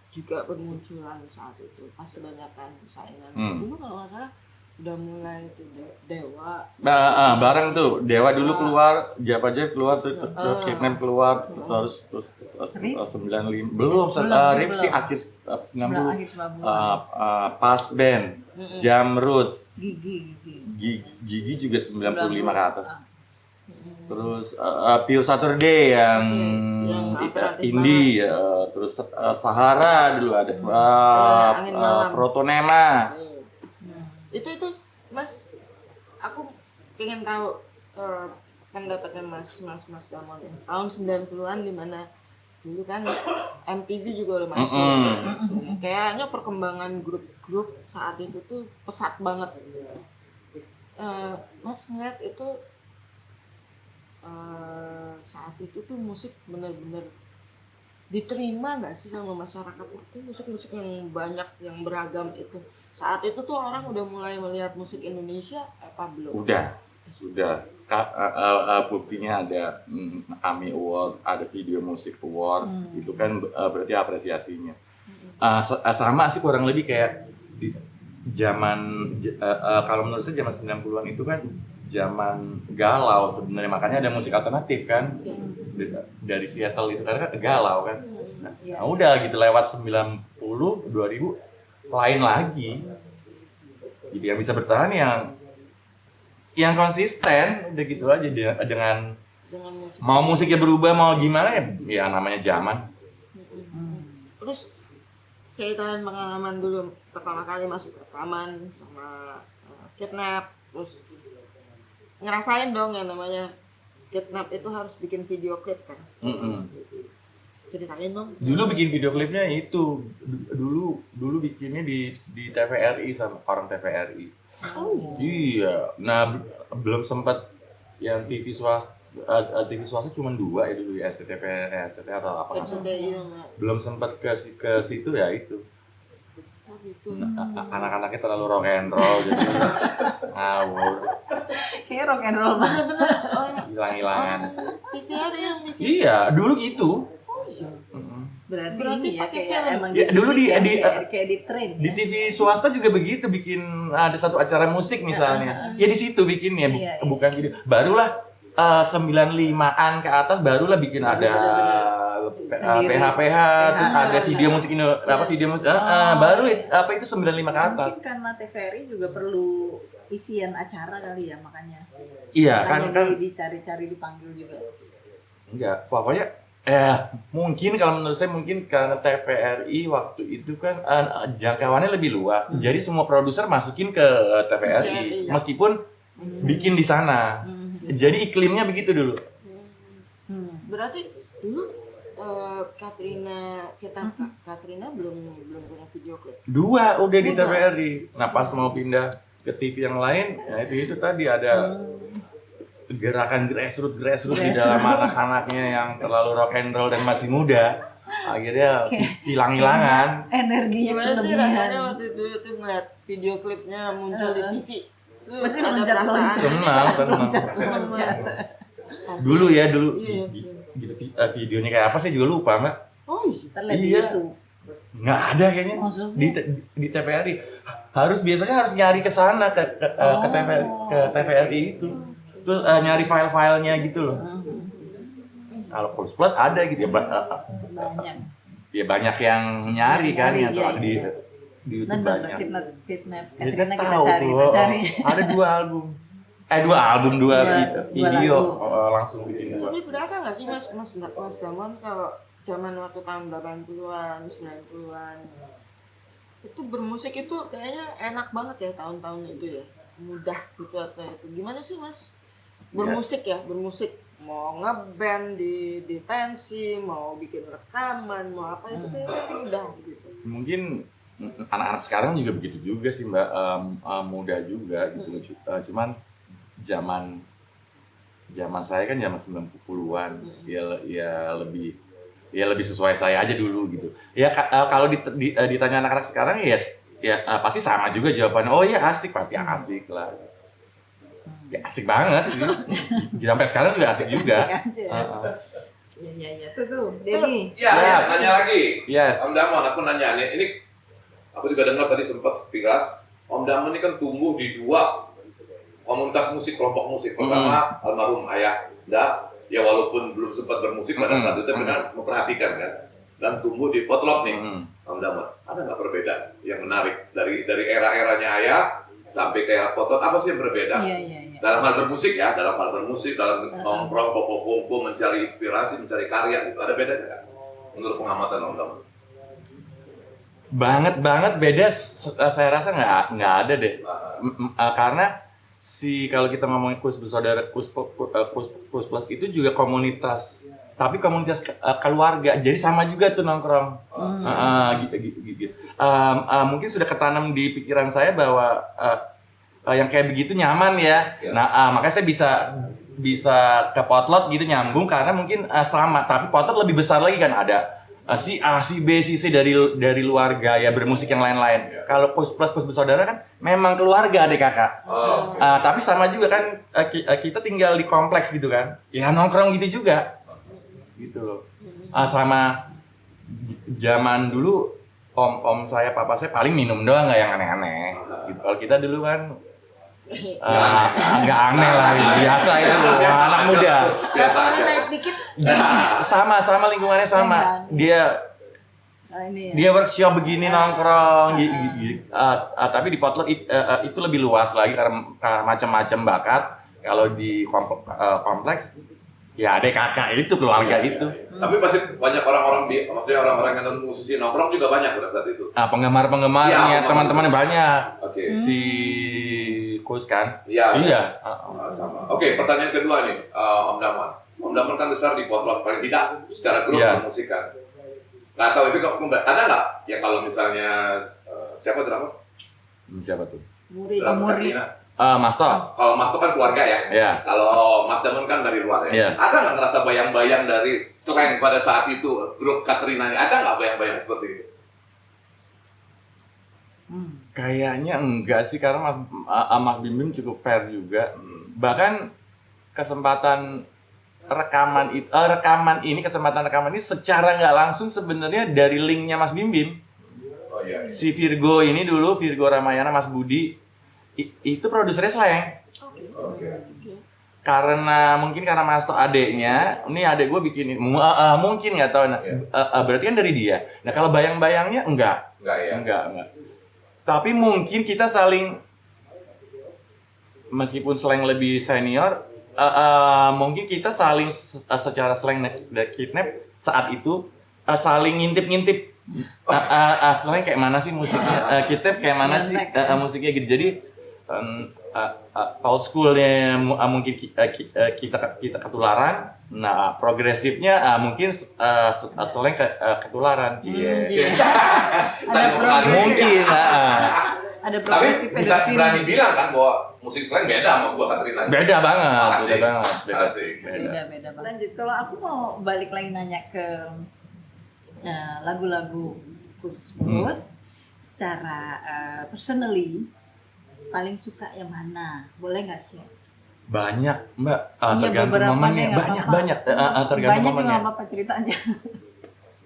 juga bermunculan saat itu pas kebanyakan saingan. Dulu kalau nggak salah udah mulai itu Dewa. Bareng tuh Dewa dulu keluar, Java Jive keluar, terus Kidnap keluar, terus 95 belum, Rif sih akhir 90, akhir 90. Pas Band, Jamrud, Gigi. Gigi juga 95 ke atas. Terus Pure Saturday yang alternatif indie, terus Sahara dulu ada, Angin Malam. Protonema. Itu Mas, aku pengen tahu pendapatnya Mas Damon ya. Tahun 90-an di mana dulu kan MTV juga udah masuk. Kayaknya perkembangan grup-grup saat itu tuh pesat banget. Mas ngeliat itu saat itu tuh musik benar-benar diterima nggak sih sama masyarakat itu, musik-musik yang banyak yang beragam itu saat itu tuh orang udah mulai melihat musik Indonesia apa belum? Sudah. Buktinya ada AMI Award, ada Video Music Award, itu kan berarti apresiasinya. Sama sih kurang lebih kayak di zaman kalau menurut saya zaman 90-an itu kan zaman galau sebenarnya, makanya ada musik alternatif kan dari Seattle itu karena kan galau kan. Nah udah gitu lewat 90 2000 lain lagi. Jadi yang bisa bertahan yang konsisten udah gitu aja dengan musik. mau musiknya berubah mau gimana ya namanya zaman. Terus ceritain pengalaman dulu pertama kali masuk rekaman sama Kidnap, terus ngerasain dong yang namanya Kidnap itu harus bikin video klip kan. Ceritain dong. Dulu bikin video klipnya itu dulu bikinnya di TVRI sama orang TVRI. Iya. Nah belum sempat yang TV swasta cuma 2 ya dulu ya, SCTV atau apa. Belum sempat ke situ ya itu. Gitu. Anak-anaknya terlalu rock and roll jadi ngawur. Kayak rock and roll banget. Hilang-hilangan. TVRI yang bikin. Iya, dulu gitu. Berarti Berarti ini ya pakai kayak film. emang Ya, dulu kayak di train. Di TV swasta juga begitu, bikin ada satu acara musik misalnya. Ya di situ bikinnya, Iya. bukan video. Barulah 95-an ke atas barulah bikin ada Sendiri. PH terus ada video musik video musik baru apa itu 95 ke atas. Mungkin karena TVRI juga perlu isian acara kali ya makanya. Iya kan Dicari-cari dipanggil juga. enggak, pokoknya mungkin kalau menurut saya mungkin karena TVRI waktu itu kan jangkauannya lebih luas. Jadi semua produser masukin ke TVRI meskipun bikin di sana. Jadi iklimnya begitu dulu. Berarti dulu Katrina belum punya video klip. 2 udah di TVRI. Nah pas mau pindah ke TV yang lain, ya itu tadi ada gerakan grassroots di dalam anak-anaknya yang terlalu rock and roll dan masih muda. Akhirnya hilang-hilangan. Energinya Gimana sih berlebihan. rasanya waktu itu tuh ngeliat video klipnya muncul di TV? Lu Pasti ada loncat-loncat. perasaan? Senang. Loncat. Dulu Iya. gitu videonya kayak apa sih juga lupa, Mbak. Oh iya. Terlebih Iya. itu. Nggak ada kayaknya Maksudnya? di TVRI. Biasanya harus nyari ke sana ke TVRI itu. Terus nyari file-filenya gitu loh. Kalau Plus ada gitu ya, Banyak. ya banyak yang nyari kan Nyari, atau iya. di YouTube Dan banyak. kidnap Jadi Katrina kita tahu cari, tuh, kita cari. ada 2 album. 2 Dua video lagu. langsung bikin 2. Tapi berasa nggak sih Mas Damon kalau zaman waktu tahun 80-an, 90-an itu bermusik itu kayaknya enak banget ya tahun-tahun itu ya, mudah gitu atau itu gimana sih Mas bermusik ya, bermusik mau ngeband di pensi, mau bikin rekaman, mau apa itu kayaknya mudah gitu. Mungkin anak-anak sekarang juga begitu juga sih Mbak, muda juga gitu. Cuman zaman saya kan zaman 90-an, ya lebih sesuai saya aja dulu gitu. Ya kalau ditanya anak-anak sekarang ya pasti sama juga jawabannya. Oh iya asik, pasti asik lah. Ya asik banget sih. Sampai sekarang juga asik juga. Asik aja. Iya. Tuh, Dedi. Ya, nanya lagi. Yes. Om Damon, aku nanya nih, ini aku juga dengar tadi sempat sekilas. Om Damon ini kan tumbuh di 2 komunitas musik, kelompok musik. Pertama, almarhum ayah, ya walaupun belum sempat bermusik pada saat itu, dengan memperhatikan kan. Dan tumbuh di potlot nih, Om Damon. Ada nggak perbedaan yang menarik dari era-eranya ayah sampai ke era potlot? Apa sih yang berbeda? Iya. Dalam hal bermusik ya, dalam nongkrong, popo-popo, mencari inspirasi, mencari karya gitu. Ada bedanya nggak? Menurut pengamatan Om Damon? Banget beda. Saya rasa nggak ada deh. Karena kalau kita ngomongin Kus Bersaudara, Kus Plus itu juga komunitas, tapi komunitas keluarga, jadi sama juga tuh nongkrong. Gitu. Mungkin sudah ketanam di pikiran saya bahwa yang kayak begitu nyaman ya. Nah makanya saya bisa ke potlot gitu nyambung karena mungkin sama, tapi potlot lebih besar lagi kan, ada si A, si B, si C dari luar gaya bermusik yang lain-lain. Kalau Kus Bersaudara kan memang keluarga adik kakak. Tapi sama juga kan, kita tinggal di kompleks gitu kan. Ya nongkrong gitu juga. Gitu loh. Sama zaman dulu om saya, papa saya paling minum doang, nggak yang aneh-aneh. Gitu. Kalau kita dulu kan nggak aneh lah, biasa itu anak muda. Biasa aja. Naik dikit. Sama lingkungannya sama. Dia workshop begini nongkrong, tapi di potlot itu lebih luas lagi karena macam-macam bakat. Kalau di kompleks ya ada kakak itu, keluarga itu. Tapi pasti banyak maksudnya orang-orang yang non musisi nongkrong juga banyak pada saat itu. Penggemar-penggemarnya, teman-temannya banyak. Oke. Si Kus kan? Iya. Sama. Oke, pertanyaan kedua nih, Om Damon. Om Damon kan besar di potlot, paling tidak secara grup bermusik kan. Nggak tahu itu ada nggak ya kalau misalnya siapa drama? Siapa tuh? Muri. Mas Tok. Kalau Mas Tok kan keluarga ya. Iya. Kalau Mas Damon kan dari luar ya. Iya. Ada nggak ngerasa bayang-bayang dari slang pada saat itu grup Katrina ini? Ada nggak bayang-bayang seperti itu? Kayaknya enggak sih, karena Mas Bim Bim cukup fair juga. Bahkan kesempatan rekaman ini secara nggak langsung sebenarnya dari linknya Mas Bim Bim. Oh iya. Si Virgo Ramayana, Mas Budi itu produsernya Slang. Oke. Karena Mas Tok adeknya, ini adek gue bikin mungkin nggak tahu. Berarti kan dari dia. Nah kalau bayang-bayangnya enggak. Enggak. Tapi mungkin kita saling, meskipun Slang lebih senior, mungkin kita saling secara Slang dan Kidnap saat itu saling ngintip-ngintip. Slang kayak mana sih musiknya, Kidnap kayak mana sih musiknya gitu. Jadi old schoolnya mungkin kita ketularan, Nah, progresifnya mungkin selain ketularan sih. Iya. Saling mempengaruhi. Mungkin. Ada Tapi progresif bisa pedofil. berani bilang kan bahwa musik slang beda sama gua Katrina. Beda banget, Asik. beda banget. Asik. Beda banget. Lanjut, kalau aku mau balik lagi nanya ke lagu-lagu Kus secara personally paling suka yang mana? Boleh nggak sih? Banyak, Mbak. Iya, Tergantung beberapa momennya. deh, nggak Banyak, apa-apa. banyak. Tergantung Banyak juga momennya. nggak apa-apa, cerita aja.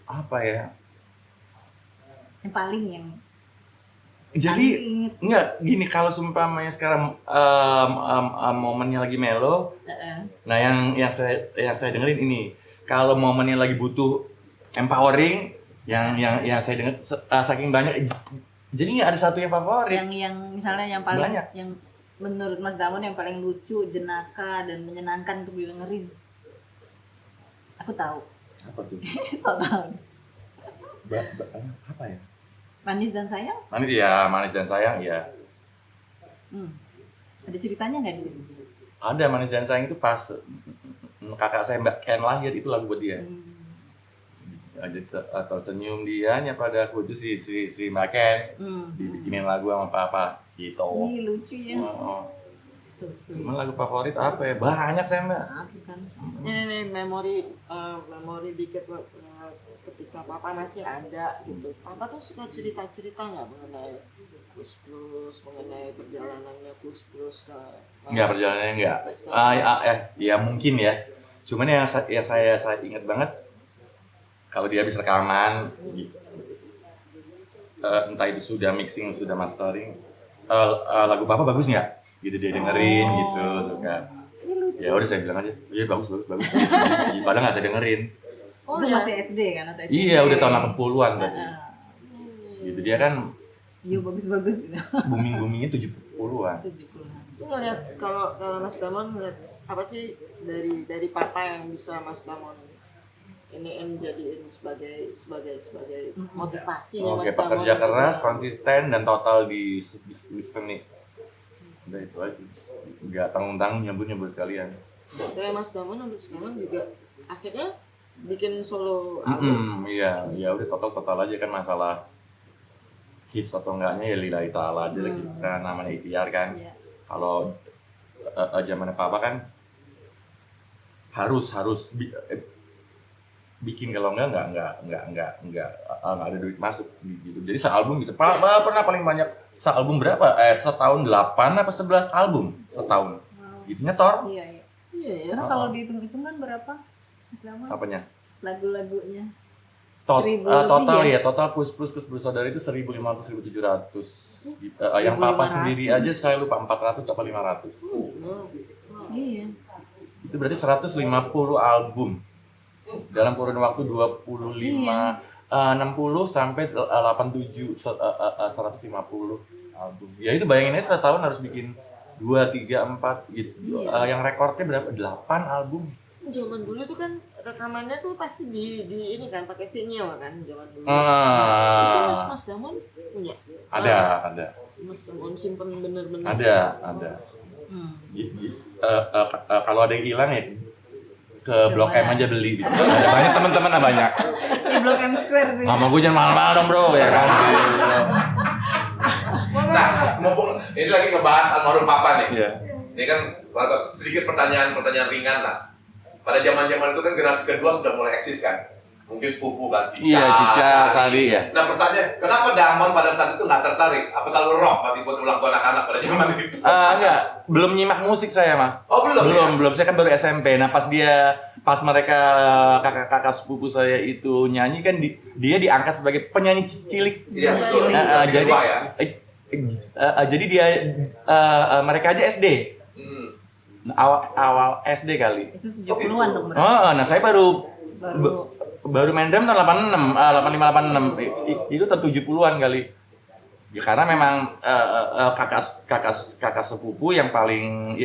Apa ya? Yang paling Jadi paling inget. enggak gini, kalau seumpamanya sekarang momennya lagi melo, nah yang saya dengerin ini. Kalau momennya lagi butuh empowering, yang saya denger saking banyak, jadi nggak ada satu yang favorit. Yang misalnya yang paling Banyak. yang menurut Mas Damon yang paling lucu, jenaka dan menyenangkan untuk didengerin. Aku tahu. Apa tuh? So tahu. Apa ya? Manis dan sayang? Manis dan sayang ya. Ada ceritanya nggak di sini? Ada Manis dan Sayang itu pas kakak saya Mbak Ken lahir, itu lagu buat dia. Atau senyum dianya pada aku itu si Mbak Ken dibikinin lagu sama papa gitu. Ih, lucu ya. Susu. Cuman lagu favorit apa ya? Banyak saya Mbak. Aku kan. Ini nih memori dikit ketika papa masih ada gitu. Papa tuh suka cerita-cerita nggak mengenai Kus Plus, mengenai perjalanannya Kus Plus ke Enggak, perjalanannya enggak. Ya mungkin ya. Cuman yang saya ingat banget kalau dia habis rekaman, entah itu sudah mixing, sudah mastering, lagu papa bagus nggak? Gitu dia dengerin gitu, suka. Ya udah saya bilang aja, iya bagus. Padahal nggak saya dengerin. Itu masih SD kan atau SMP? Iya, udah tahun 80-an tadi. Gitu dia kan Iya, bagus-bagus gitu. boomingnya 70-an. 70-an. Lu ngeliat kalau Mas Damon ngeliat apa sih dari papa yang bisa Mas Damon ini jadiin sebagai motivasinya Oke, Mas Damon. pekerja keras, konsisten, dan total di seni. Udah itu aja. Nggak tanggung-tanggung nyebut sekalian. Kayak Mas Damon sampai sekarang juga akhirnya bikin solo album. Iya, ya udah total aja kan, masalah hits atau enggaknya ya lillahi ta'ala aja lah, kita namanya ikhtiar kan. Iya. Kalau zamannya papa kan harus bikin, kalau enggak ada duit masuk gitu. Jadi sealbum bisa pernah paling banyak sealbum berapa? Setahun 8 apa 11 album setahun. Gitu nyetor. Iya. Iya ya. Karena kalau dihitung-hitung kan berapa? Mas Damon? Apanya? Lagu-lagunya. Total lebih ya? total Kus Plus Saudara itu 1.500 1.700. Yang papa 1.500. sendiri aja saya lupa 400 apa 500. Iya. Itu berarti 150 album dalam kurun waktu 25 60 sampai 87 150 album. Ya itu bayangin aja setahun harus bikin 2, 3, 4 gitu. Yang rekornya berapa? 8 album. Zaman dulu tuh kan rekamannya tuh pasti di ini kan pakai vinyl kan zaman dulu. Itu Mas Damon punya? Ada. Mas Damon simpen bener-bener. Ada. Kalau ada yang hilang ya ke Blok M aja beli. Bisa. Ada banyak teman-teman banyak. Di Blok M Square sih. Mama gue jangan mahal-mahal dong bro ya kan. Nah, mumpung ini lagi ngebahas almarhum papa nih. Iya. Ini kan sedikit pertanyaan ringan lah. Pada zaman-zaman itu kan generasi kedua sudah mulai eksis kan. Mungkin sepupu kan, Cica, Sari ya. Nah pertanyaan, kenapa Damon pada saat itu nggak tertarik? Apa terlalu rock berarti buat ulang tahun anak-anak pada zaman itu? Enggak, belum nyimak musik saya mas. Oh belum? Belum. Saya kan baru SMP. Nah pas mereka kakak sepupu saya itu nyanyi kan dia diangkat sebagai penyanyi cilik. Iya betul. Jadi Kedua ya. jadi dia mereka aja SD. Awal SD kali. Itu 70-an dong berarti. Nah saya baru main drum tahun 85 86. Itu tahun 70-an kali. Ya karena memang kakak sepupu yang paling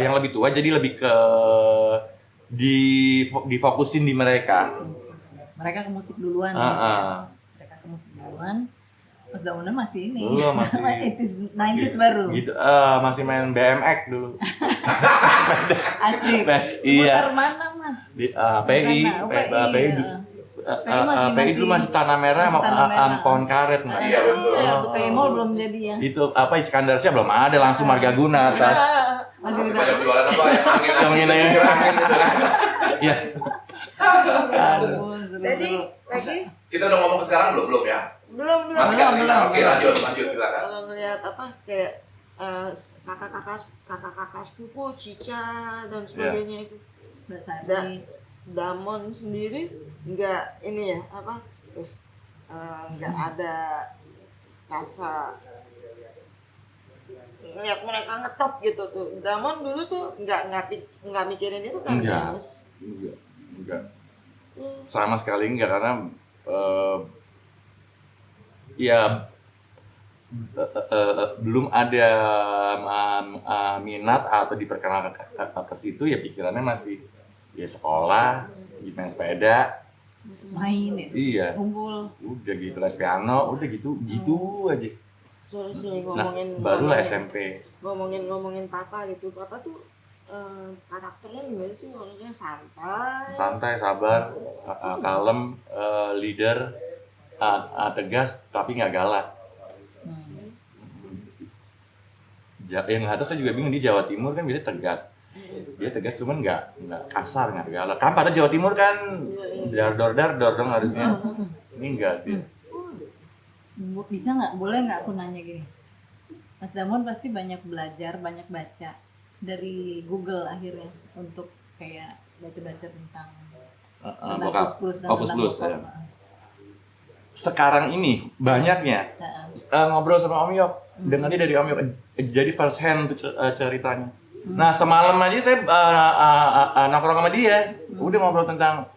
yang lebih tua, jadi lebih ke difokusin di mereka. Mereka ke musik duluan. Mereka ke musik duluan. Mas Damon masih ini. Masih 90s baru. Gitu, masih main BMX dulu. Asik. Nah, Seputar mana Mas? Di PI, Sana, PI PI dulu masih tanah merah masih tanah merah. pohon karet Mbak. Iya, betul. PI Mall belum jadi ya. Itu apa Iskandar Syah belum ada, langsung Margaguna atas. Masih Masih bisa. banyak jualan apa ya? Angin Angin gitu kan. Iya. Ampun, Jadi seru-seru. lagi Kita udah ngomong ke sekarang belum ya? belum Masih Belum, kan? belum. Oke, lanjut silakan. kalau ngelihat apa kayak kakak-kakak sepupu Cica dan sebagainya itu. Mbak Sari. Damon sendiri nggak ini ya apa nggak ada rasa ngeliat mereka ngetop gitu tuh. Damon dulu tuh nggak mikirin itu kan Enggak. Mas? Enggak. Sama sekali enggak karena ya belum ada minat atau diperkenalkan ke situ ya pikirannya masih ya sekolah, main sepeda, Main ya. iya, Kumpul. udah gitu les piano, udah gitu aja. Sorry Nah, ngomongin barulah ngomongin- SMP. ngomongin papa gitu. Papa tuh karakternya gimana sih, orangnya santai. Santai, sabar, kalem, leader, tegas tapi nggak galak. Yang nggak tahu saya juga bingung di Jawa Timur kan biasanya tegas. Dia tegas cuman nggak kasar, nggak galak. Kan pada Jawa Timur kan dar dong harusnya. Ini enggak dia. Bisa nggak? Boleh nggak aku nanya gini? Mas Damon pasti banyak belajar, banyak baca dari Google akhirnya untuk kayak baca-baca tentang Vokal. plus dan Fokus tentang plus vokal. ya. Sekarang ini banyaknya ngobrol sama Om Yok, dengannya dari Om Yok, jadi first hand tuh ceritanya. Nah semalam aja saya nongkrong sama dia, udah ngobrol tentang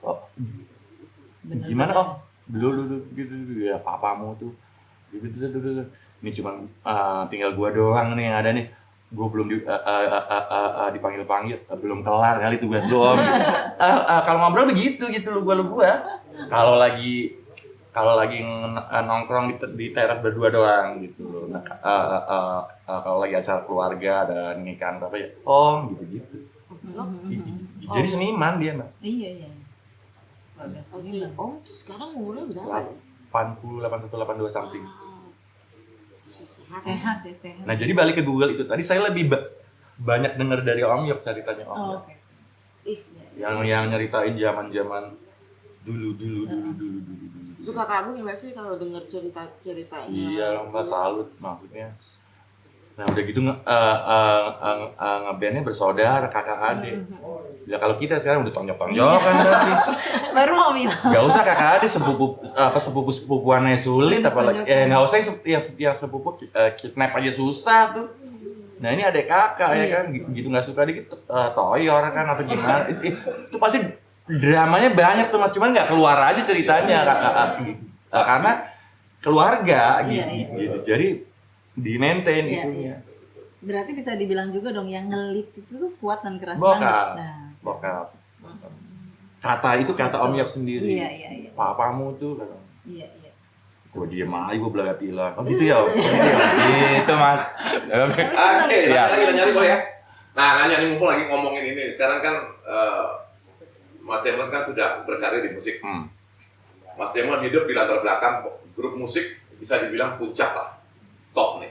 gimana Om, dulu gitu ya papamu tuh, gitu. Ini cuma tinggal gua doang nih yang ada nih, gua belum dipanggil belum kelar kali tugas doang. Kalau ngobrol begitu gitu lu gua. Kalau lagi nongkrong di teras berdua doang gitu loh. Nah, kalau lagi acara keluarga ada nikahan apa ya, Om gitu. Jadi seniman dia, Mbak. Iya. Si Om tuh sekarang umurnya berapa ya? 80, 81, 82 something. Masih sehat. Sehat ya, sehat. Nah, jadi balik ke Google itu tadi saya lebih banyak denger dari Om Yok ceritanya Om Oh, Yok. oke. Ih, Yang nyeritain zaman-zaman dulu. suka kagum nggak sih kalau denger ceritanya? Iya, Mbak salut maksudnya. Nah, udah gitu ngebandnya bersaudara, kakak adik. Ya kalau kita sekarang udah tonjok-tonjokan pasti. Baru mau bilang. Gak usah kakak adik sepupu-sepupuannya sulit apalagi. Nggak usah yang sepupu kidnap aja susah tuh. Nah ini adek kakak ya kan, gitu nggak suka dikit toyor kan atau gimana. Itu pasti dramanya banyak tuh Mas, cuman nggak keluar aja ceritanya karena keluarga gitu. Jadi di maintain itunya. Berarti bisa dibilang juga dong yang ngelit itu tuh kuat dan keras Bokap. banget. Nah, Bokap. Kata Om Yok sendiri. Iya. Papamu tuh. Iya. Gue diem aja, gue belaga bilang. Oh gitu ya? Gitu Mas. Oke, Siap. lagi nanya boleh ya. Nah, nanya nih mumpung lagi ngomongin ini. Sekarang kan Mas Damon kan sudah berkarir di musik. Mas Damon hidup di latar belakang grup musik bisa dibilang puncak lah, top nih.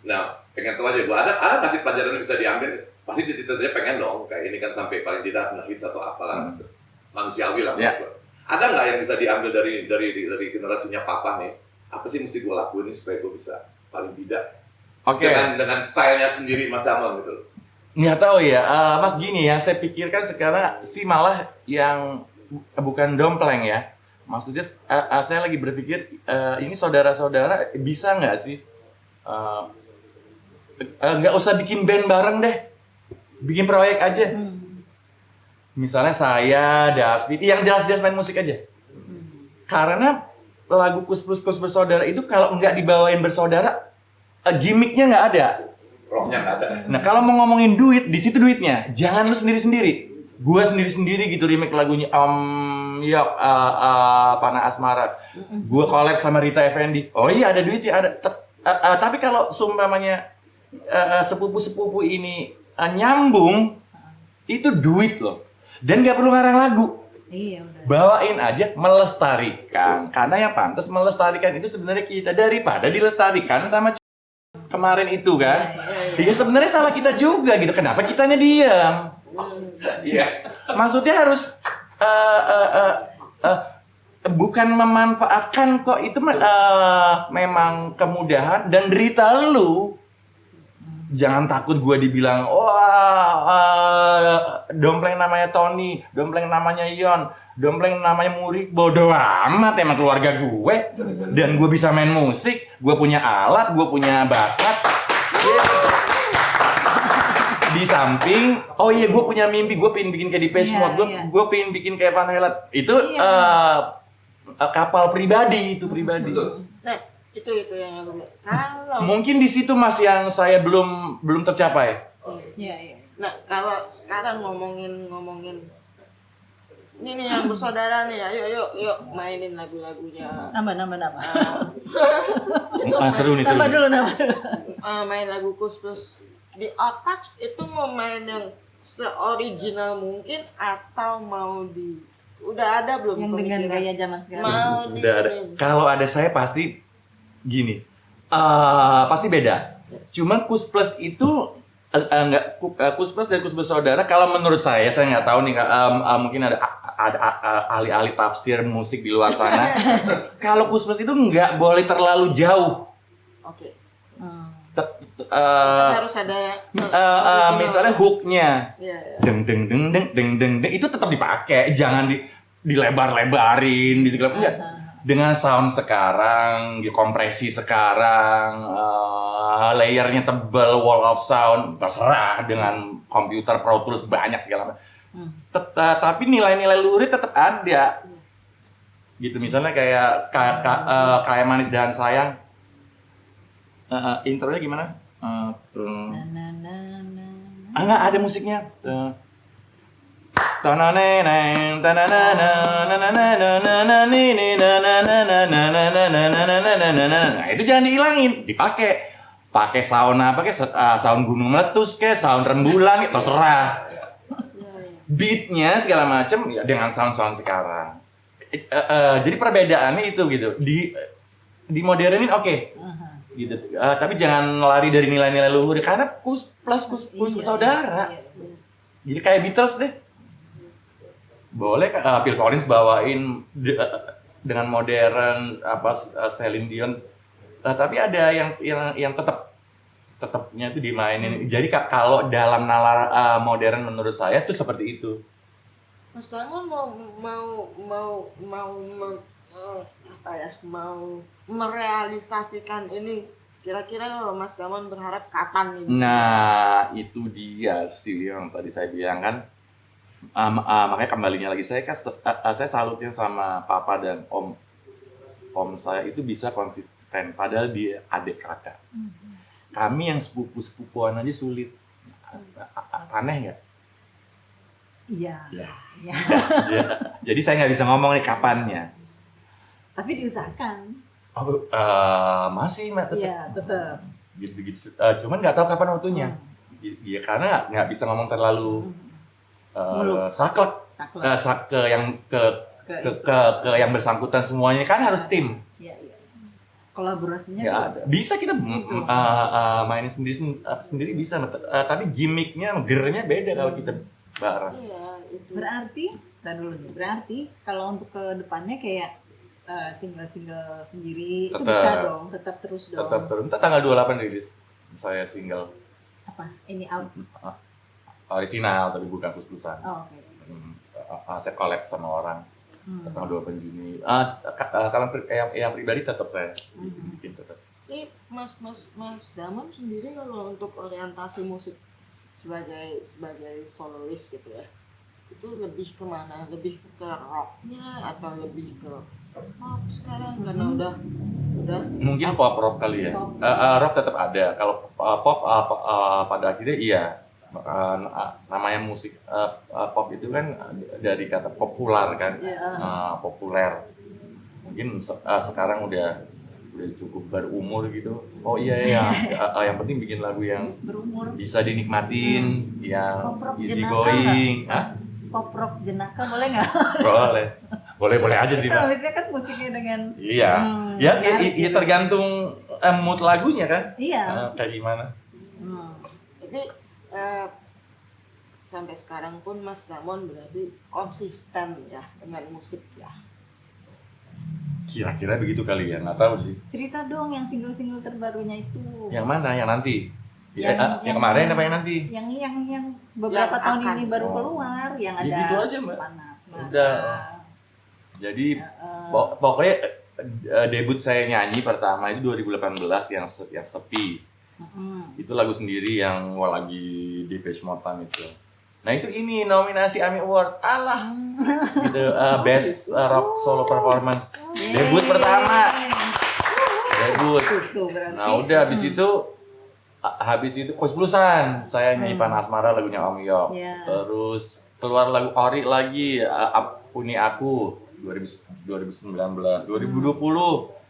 Nah, pengen tahu aja, Bu, ada nggak sih pelajaran yang bisa diambil? Pasti cita-citanya pengen dong, kayak ini kan sampai paling tidak ngehits atau apalah, manusiawi lah. Ya. Ada nggak yang bisa diambil dari generasinya Papa nih? Apa sih mesti gue lakuin nih supaya gue bisa paling tidak Oke. dengan stylenya sendiri Mas Damon gitu loh. Nggak tahu ya, Mas gini ya, saya pikirkan sekarang sih malah yang bukan dompleng ya. Maksudnya saya lagi berpikir ini saudara-saudara bisa nggak sih nggak usah bikin band bareng deh, bikin proyek aja. Misalnya saya, David, yang jelas-jelas main musik aja. Karena lagu Kus Plus Kus Bersaudara itu kalau nggak dibawain bersaudara, gimmicknya nggak ada. Rohnya nggak ada. Nah kalau mau ngomongin duit, di situ duitnya. Jangan lu sendiri-sendiri. Gua sendiri-sendiri gitu remake lagunya Om Yok, Panah Asmara. Gua collab sama Rita Effendi. Oh iya ada duitnya, ada. Tapi kalau seumpamanya sepupu-sepupu ini nyambung, itu duit loh. Dan nggak perlu ngarang lagu. Iya udah. Bawain aja, melestarikan. Karena yang pantas melestarikan itu sebenarnya kita, daripada dilestarikan sama kemarin itu kan. Iya sebenarnya salah kita juga gitu. Kenapa kitanya diam? Iya. Maksudnya harus bukan memanfaatkan kok, itu memang kemudahan dan derita lu. Jangan takut gue dibilang, dompleng namanya Tony, dompleng namanya Yon, dompleng namanya Muri. Bodoh amat, emang keluarga gue. Dan gue bisa main musik, gue punya alat, gue punya bakat. Di samping, oh iya gue punya mimpi, gue pengen bikin kayak Depeche Mode, gue pengen bikin kayak Van Halen. Itu kapal pribadi, itu pribadi. Nah, itu yang aku bilang. Kalau Mungkin di situ Mas yang saya belum tercapai. Iya. Nah, kalau sekarang ngomongin ini nih yang bersaudara nih, yuk mainin lagunya. Nambah. Seru nih, seru. Nambah dulu. Main lagu Kus-Plus. Di otak itu mau main yang se-original mungkin atau mau udah ada belum Yang dengan pemikiran? gaya zaman sekarang. Mau Udah ada. Kalau ada saya pasti gini. Pasti beda. Cuman Kus-Plus itu enggak, Kus-Plus dan Kus-Plus saudara, kalau menurut saya nggak tahu nih, mungkin ada ahli-ahli tafsir musik di luar sana. Kalau Kus-Plus itu nggak boleh terlalu jauh. Oke. Harus ada Misalnya hooknya, Iya. deng itu tetap dipakai, jangan dilebar-lebarin, di segala enggak. Dengan sound sekarang, kompresi sekarang, layernya tebal, wall of sound, terserah, dengan komputer Pro Tools banyak segala macam. Tapi nilai-nilai lurik tetap ada. Gitu, misalnya kayak Manis dan Sayang. Intronya gimana? Nggak ada musiknya. Nah, itu jangan dihilangin, pakai sound apa, sound gunung meletus, sound rembulan, terserah. Beatnya segala macam ya dengan sound sekarang. Jadi perbedaannya itu gitu. Di modernin oke. Gitu. Tapi jangan lari dari nilai-nilai luhur karena Kus saudara. Jadi kayak Beatles deh. Boleh Phil Collins bawain dengan modern Celine Dion, tapi ada yang tetapnya itu dimainin. Jadi kalau dalam nalar modern menurut saya tuh seperti itu. Mas Damon mau merealisasikan ini. Kira-kira kalau Mas Damon berharap kapan nih bisa? Nah, itu dia sih yang tadi saya bilang kan. Makanya kembalinya lagi saya salutnya sama papa dan om saya itu bisa konsisten padahal dia adik kakak. Kami yang sepupuan aja sulit. Aneh nggak? Iya. Ya. Jadi saya nggak bisa ngomong nih kapannya. Tapi diusahakan. Masih tetap. Iya, tetap. Gitu. Cuman nggak tahu kapan waktunya. Ya karena nggak bisa ngomong terlalu saklek ke yang bersangkutan, semuanya kan harus tim. Iya. Kolaborasinya Nggak ada. Bisa kita mainin sendiri bisa, tapi gimmicknya, gernya beda kalau kita bareng. Iya, itu. Berarti kalau untuk ke depannya kayak single sendiri itu Tetap. bisa dong, tetap terus dong. Tetap terus. Ntar tanggal 28 rilis saya single Apa? Ini out. original tapi bukan kus-kusan. Oh, oke. Saya collab sama orang. Tanggal 28 Juni. Kalau yang pribadi tetap saya bikin tetap. Ini Mas Damon sendiri kalau untuk orientasi musik sebagai solois gitu ya, itu lebih kemana? Lebih ke rocknya atau lebih ke pop sekarang? Karena udah Mungkin pop rock kali ya. Rock tetap ada. Kalau pop pada akhirnya iya. Namanya musik pop itu kan dari kata populer kan. Populer. Mungkin sekarang udah udah cukup berumur gitu. Oh iya ya, yang penting bikin lagu yang Berumur. bisa dinikmatin, yang Pop rock easy jenaka going. nggak? Pop rock jenaka boleh nggak? Boleh aja sih, Itu Mbak. biasanya kan musiknya dengan Iya, menarik ya gitu. tergantung mood lagunya kan. Iya. Kayak gimana? Tapi sampai sekarang pun Mas Damon berarti konsisten ya dengan musik ya. Kira-kira begitu kali ya, nggak tahu sih. Cerita dong yang single-single terbarunya itu. Yang mana? Yang nanti? Yang Kemarin apa yang nanti? Yang beberapa Yang tahun akan. ini baru keluar, yang Ya ada gitu aja, Mbak. Panas Mata. Udah. Jadi pokoknya debut saya nyanyi pertama itu 2018 yang Sepi. Itu lagu sendiri yang lagi Depeche Mode itu. Nah itu ini nominasi AMI Award, alah, gitu Best Rock Solo Performance, debut pertama, debut. Tuh berarti. Nah udah habis itu Kois Bluesan, saya nyanyi Panas Asmara lagunya Om Yok. Iya. Terus keluar lagu Ori lagi, Ampuni Aku 2019, 2020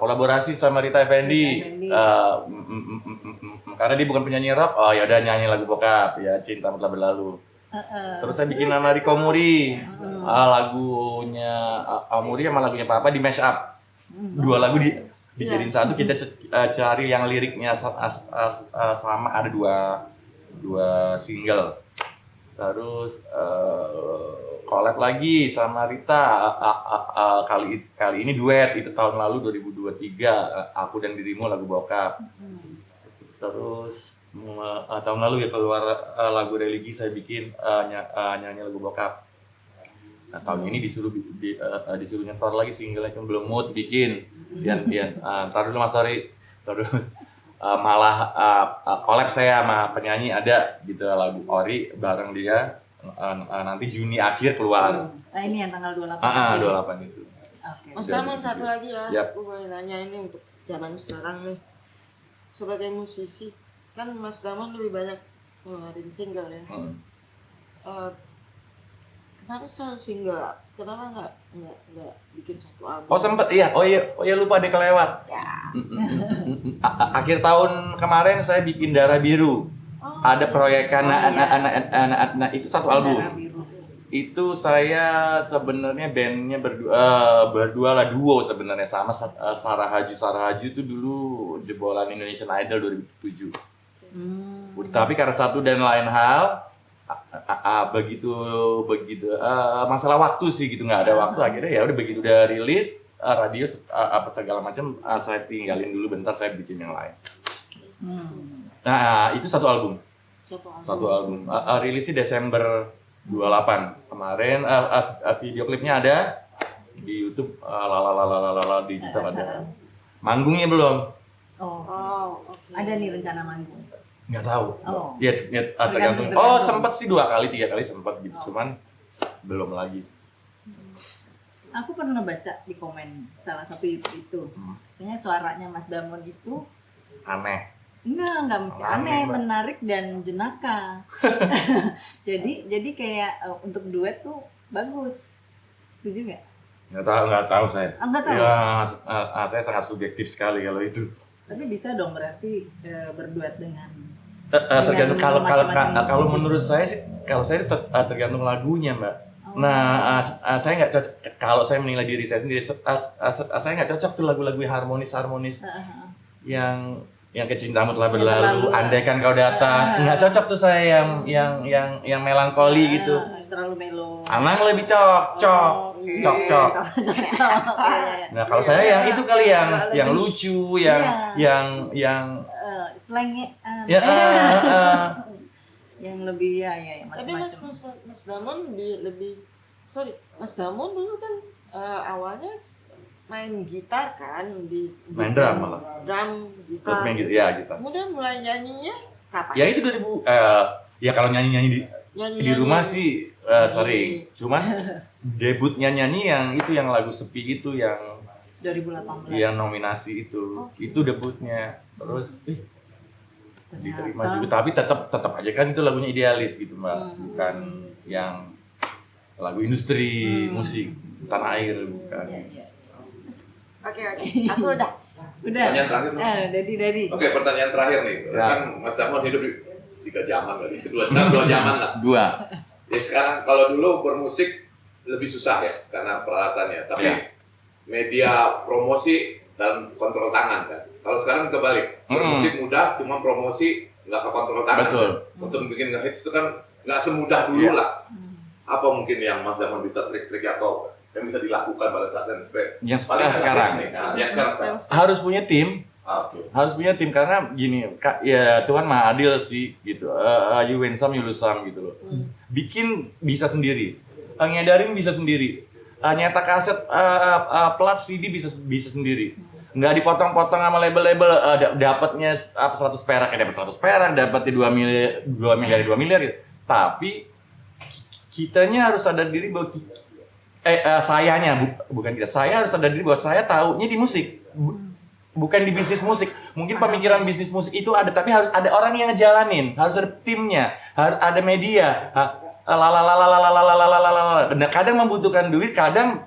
kolaborasi sama Rita Effendi. Karena dia bukan penyanyi rock, oh ya udah nyanyi lagu bokap ya Cinta Telah Berlalu. Terus saya bikin nama Riko Muri, lagunya Muri sama lagunya Papa di mash up, dua lagu dijadiin satu. Kita cari yang liriknya sama, ada dua single. Terus collab lagi sama Rita, kali ini duet, itu tahun lalu 2023, Aku dan Dirimu lagu bokap. Terus tahun lalu ya keluar lagu religi, saya bikin nyanyi lagu bokap. Nah tahun ini disuruh nyetor lagi singlenya, cuma belum mood bikin. Ntar dulu Mas Tori. Terus malah collab saya sama penyanyi ada gitu, lagu Ori bareng dia. Nanti Juni akhir keluar. Ini yang tanggal 28. 28 itu. Oke. Mas Damon satu lagi ya, Yap. aku mau nanya ini untuk zaman sekarang nih. Sebagai musisi, kan Mas Damon lebih banyak ngeluarin single ya. Kenapa selalu single? Kenapa nggak bikin satu album? Oh sempet, iya. Oh iya lupa deh kelewat. Ya. Akhir tahun kemarin saya bikin Darah Biru. Ada proyekan anak itu satu album. Darah Biru. Itu saya sebenarnya bandnya berdua lah, duo sebenarnya sama Sarah Haju itu dulu jebolan Indonesian Idol 2007. Tapi karena satu dan lain hal begitu masalah waktu sih gitu, nggak ada waktu, akhirnya ya udah begitu udah rilis radio apa segala macam, saya tinggalin dulu bentar, saya bikin yang lain. Nah itu satu album. Rilisnya Desember 28 kemarin. Video klipnya ada di YouTube, digital ada. Manggungnya belum. Okay. Ada nih rencana manggung. Nggak tahu. Oh. Ya tergantung. Oh sempat sih 2 kali 3 kali sempat gitu, cuman belum lagi. Aku pernah baca di komen salah satu YouTube itu, katanya suaranya Mas Damon itu Aneh. enggak mesti aneh, Mbak. menarik dan jenaka. jadi kayak untuk duet tuh bagus. Setuju nggak? Nggak tahu saya. Nggak tahu. Ya, saya sangat subjektif sekali kalau itu. Tapi bisa dong berarti berduet dengan Tergantung macam-macam kalau musisi. menurut saya sih, kalau saya tergantung lagunya, Mbak. Nah, saya nggak cocok, kalau saya menilai diri saya sendiri, saya nggak cocok tuh lagu-lagu yang harmonis yang kecintamu telah berlalu, andaikan kau datang, nggak cocok tuh saya yang melankoli gitu. Terlalu melo. Anang lebih cocok. Nah kalau saya yang itu kali yang lucu, yang Slangnya yang lebih ya Tapi macam-macam. Mas Damon Mas Damon dulu kan awalnya main gitar kan, Main drum malah. Drum, gitar. main gitu ya gitu. Kemudian mulai nyanyinya kapan? Ya itu 2000 ya kalau nyanyi di rumah sih sering. Cuman debutnya nyanyi yang lagu Sepi itu yang 2018. nominasi itu. Itu debutnya. Terus diterima juga, tapi tetap aja kan itu lagunya idealis gitu, Mbak. Bukan yang lagu industri musik tanah air, bukan. Iya. Oke. Aku udah. Udah. Pertanyaan terakhir, Mas. Dari. Oke, pertanyaan terakhir nih. Siap. Kan Mas Damon hidup di 3 zaman kali, dua zaman lah. 2. Ya sekarang kalau dulu bermusik lebih susah ya karena peralatannya, tapi Iya. media promosi dan kontrol tangan kan. Kalau sekarang kebalik, bermusik mudah, cuma promosi nggak ke kontrol tangan. Betul. Kan? Untuk bikin hits itu kan nggak semudah dulu Iya. lah. Apa mungkin yang Mas Damon bisa trik-trik atau yang bisa dilakukan pada saat dan Yang paling sekarang. nih, yang sekarang. Harus punya tim. Oke. Harus punya tim karena gini, ya Tuhan Maha Adil sih gitu. You win some, you lose some gitu loh. Bikin bisa sendiri, ngedarin bisa sendiri, nyetak kaset, plat CD bisa sendiri. Nggak dipotong-potong sama label-label, dapatnya 100 perak, dapat 100 perak, dapatnya 2 miliar gitu. Tapi kitanya harus sadar diri bahwa bukan kita. Saya harus sadar diri bahwa saya taunya di musik. Bukan di bisnis musik. Mungkin pemikiran bisnis musik itu ada, tapi harus ada orang yang ngejalanin, harus ada timnya, harus ada media. Kadang membutuhkan duit, kadang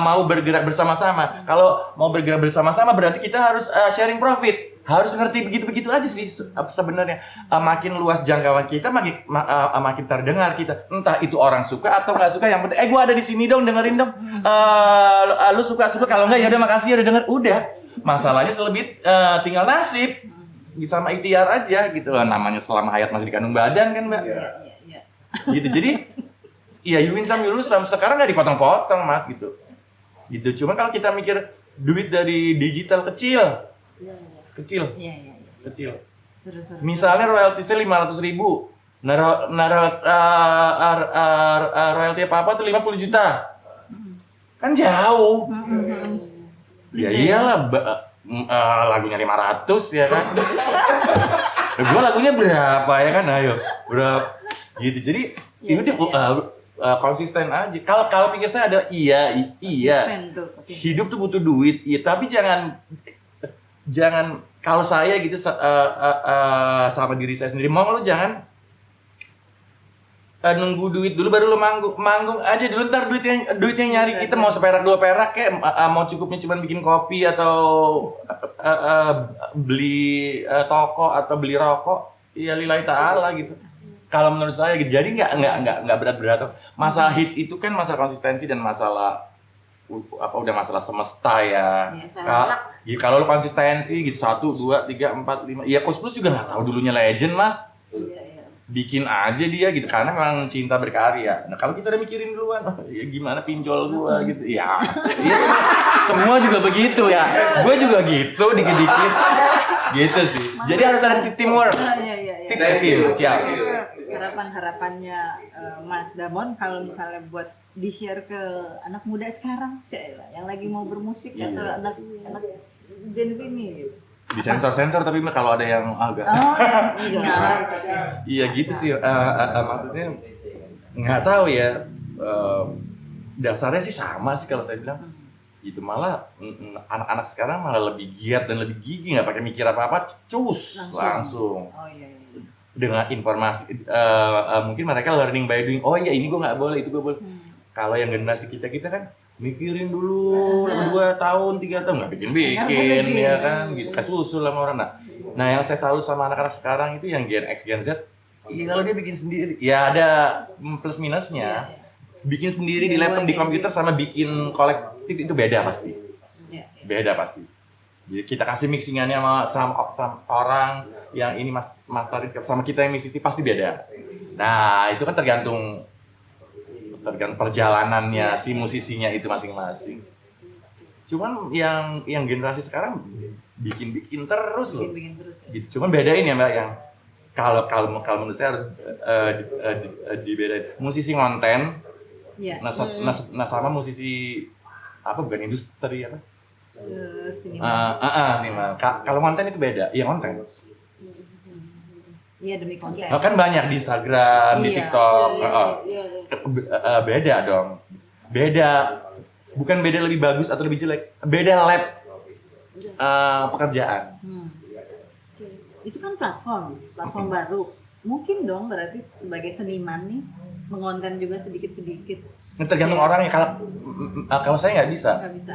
mau bergerak bersama-sama. Kalau mau bergerak bersama-sama berarti kita harus sharing profit. Harus ngerti begitu-begitu aja sih sebenarnya. Makin luas jangkauan kita, makin terdengar kita. Entah itu orang suka atau nggak suka, yang penting gua ada di sini dong, dengerin dong. Lu suka-suka, kalau nggak ya udah makasih udah denger. Udah. Masalahnya selebih tinggal nasib sama ikhtiar aja gitu loh, namanya selama hayat masih di kandung badan kan Mbak. Iya. Gitu, jadi ya you win some you lose some, sekarang nggak dipotong-potong Mas gitu. Cuma kalau kita mikir duit dari digital kecil. Iya. Seru. Misalnya royaltiesnya 500.000, royalti apa tuh 50 juta, kan jauh. Ya iyalah, lagunya 500 ya kan. Gua lagunya berapa ya kan, ayo berapa gitu. Jadi ini konsisten aja. Kalau pikir saya ada iya. Konsisten. Hidup tuh butuh duit, iya, tapi jangan kalau saya gitu sama diri saya sendiri, lu jangan nunggu duit dulu baru lu manggung aja dulu, ntar duitnya nyari kita, mau seperak 2 perak kayak mau cukupnya cuma bikin kopi atau beli toko atau beli rokok, ya lillahi ta'ala gitu. Kalau menurut saya gitu. Jadi nggak berat-berat. Masalah hits itu kan masalah konsistensi dan masalah udah masalah semesta ya. Kalau lu konsistensi gitu 1, 2, 3, 4, 5. Ya Kus Plus juga nggak tahu dulunya legend Mas. Iya. Bikin aja dia gitu karena memang cinta berkarya. Nah kalau kita udah mikirin duluan, ya gimana pinjol gua gitu. Ya semua juga begitu ya. Gue juga gitu dikit-dikit. Gitu sih. Jadi harus ada teamwork. Iya. Tim siap. Harapannya Mas Damon kalau misalnya buat di-share ke anak muda sekarang, yang lagi mau bermusik atau anak Gen Z ini gitu. Disensor tapi kalau ada yang agak iya gitu sih, maksudnya nggak tahu ya, dasarnya sih sama sih kalau saya bilang gitu. Malah anak-anak sekarang malah lebih giat dan lebih gigih, nggak pakai mikir apa-apa, langsung. Oh iya. Dengan informasi, mungkin mereka learning by doing. Oh iya ini gue nggak boleh, itu gue boleh. Kalau yang generasi kita kan mikirin dulu 2 tahun 3 tahun nggak bikin ya kan gitu, kasusul sama orang. Nah yang saya salut sama anak-anak sekarang itu yang Gen X Gen Z, kalau dia bikin sendiri ya ada plus minusnya. Bikin sendiri di laptop, di komputer sama bikin kolektif itu beda pasti. Jadi kita kasih mixingannya sama orang yang ini masterin sama kita yang mixing pasti beda. Nah itu kan tergantung perjalanannya si musisinya itu masing-masing. Cuman yang generasi sekarang bikin terus loh. Bikin terus ya. Gitu. Cuman bedain ya Mbak, yang kalau menurut saya harus dibedain. Musisi konten, nah sama musisi apa, bukan industri apa? Sinema. Kalau konten itu beda, iya konten. Iya demi konten. Kan banyak di Instagram, di TikTok. Beda dong. Bukan beda lebih bagus atau lebih jelek. Beda lab pekerjaan. Itu kan platform baru. Mungkin dong berarti sebagai seniman nih mengonten juga sedikit-sedikit. Tergantung orangnya. Kalau saya nggak bisa. Nggak bisa.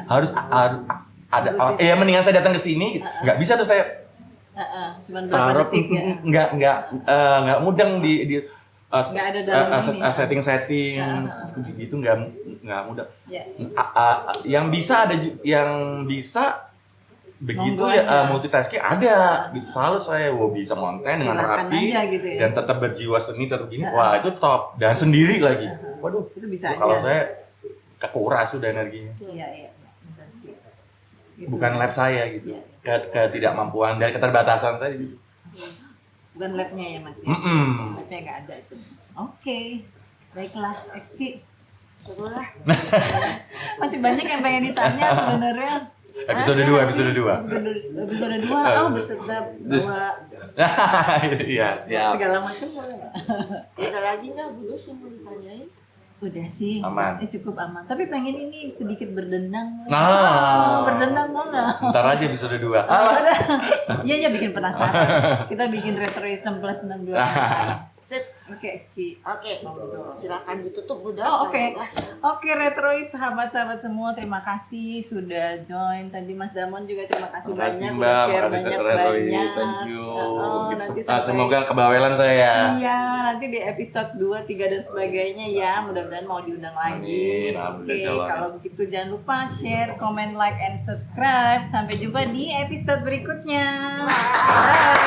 ada Harus itu. ya mendingan saya datang ke sini gitu. Nggak bisa tuh saya Cuman berapa taruh detik ya. nggak mudeng di Nggak ada dalam ini ya. setting gitu nggak mudah. Ya. Yang bisa yang bisa begitu Monggo ya aja. multitasking ada gitu, selalu saya bisa konten dengan Silakan rapi aja gitu ya. dan tetap berjiwa seni terus gini, wah itu top dan sendiri lagi, waduh Itu bisa kalau aja. saya kekuras sudah energinya, Iya, benar sih. Gitu. bukan lab saya gitu, Iya. ketidakmampuan dari keterbatasan saya gitu. Bukan labnya ya Mas ya. Mm-mm. Labnya nggak ada itu. Oke, baiklah Eski. Seru lah. Masih banyak yang pengen ditanya sebenarnya. Episode Ada 2, sih. episode 2. Episode 2, beserta bawa Iya siap. segala macam boleh nggak? Ada lagi nggak Bu Dos yang mau ditanyain? Udah sih, Aman. cukup aman. Tapi pengen ini sedikit berdendang. Ah. Berdendang mau nggak? Ntar aja episode 2. Udah. Iya bikin penasaran. Kita bikin retroism plus 62. Sip. Oke, Eski. Oke. Silakan ditutup Bu Dos. Oh, oke. kalau udah. Oke, Retrois sahabat-sahabat semua, terima kasih sudah join. Tadi Mas Damon juga terima kasih Makasih banyak Mbak, udah share makasih banyak. thank you. Nanti sampai Semoga kebawelan saya. Iya, nanti di episode 2, 3 dan sebagainya ya. Mudah-mudahan mau diundang lagi. Amin, amin, Oke, insyaallah. kalau begitu jangan lupa share, comment, like, and subscribe. Sampai jumpa di episode berikutnya. Bye.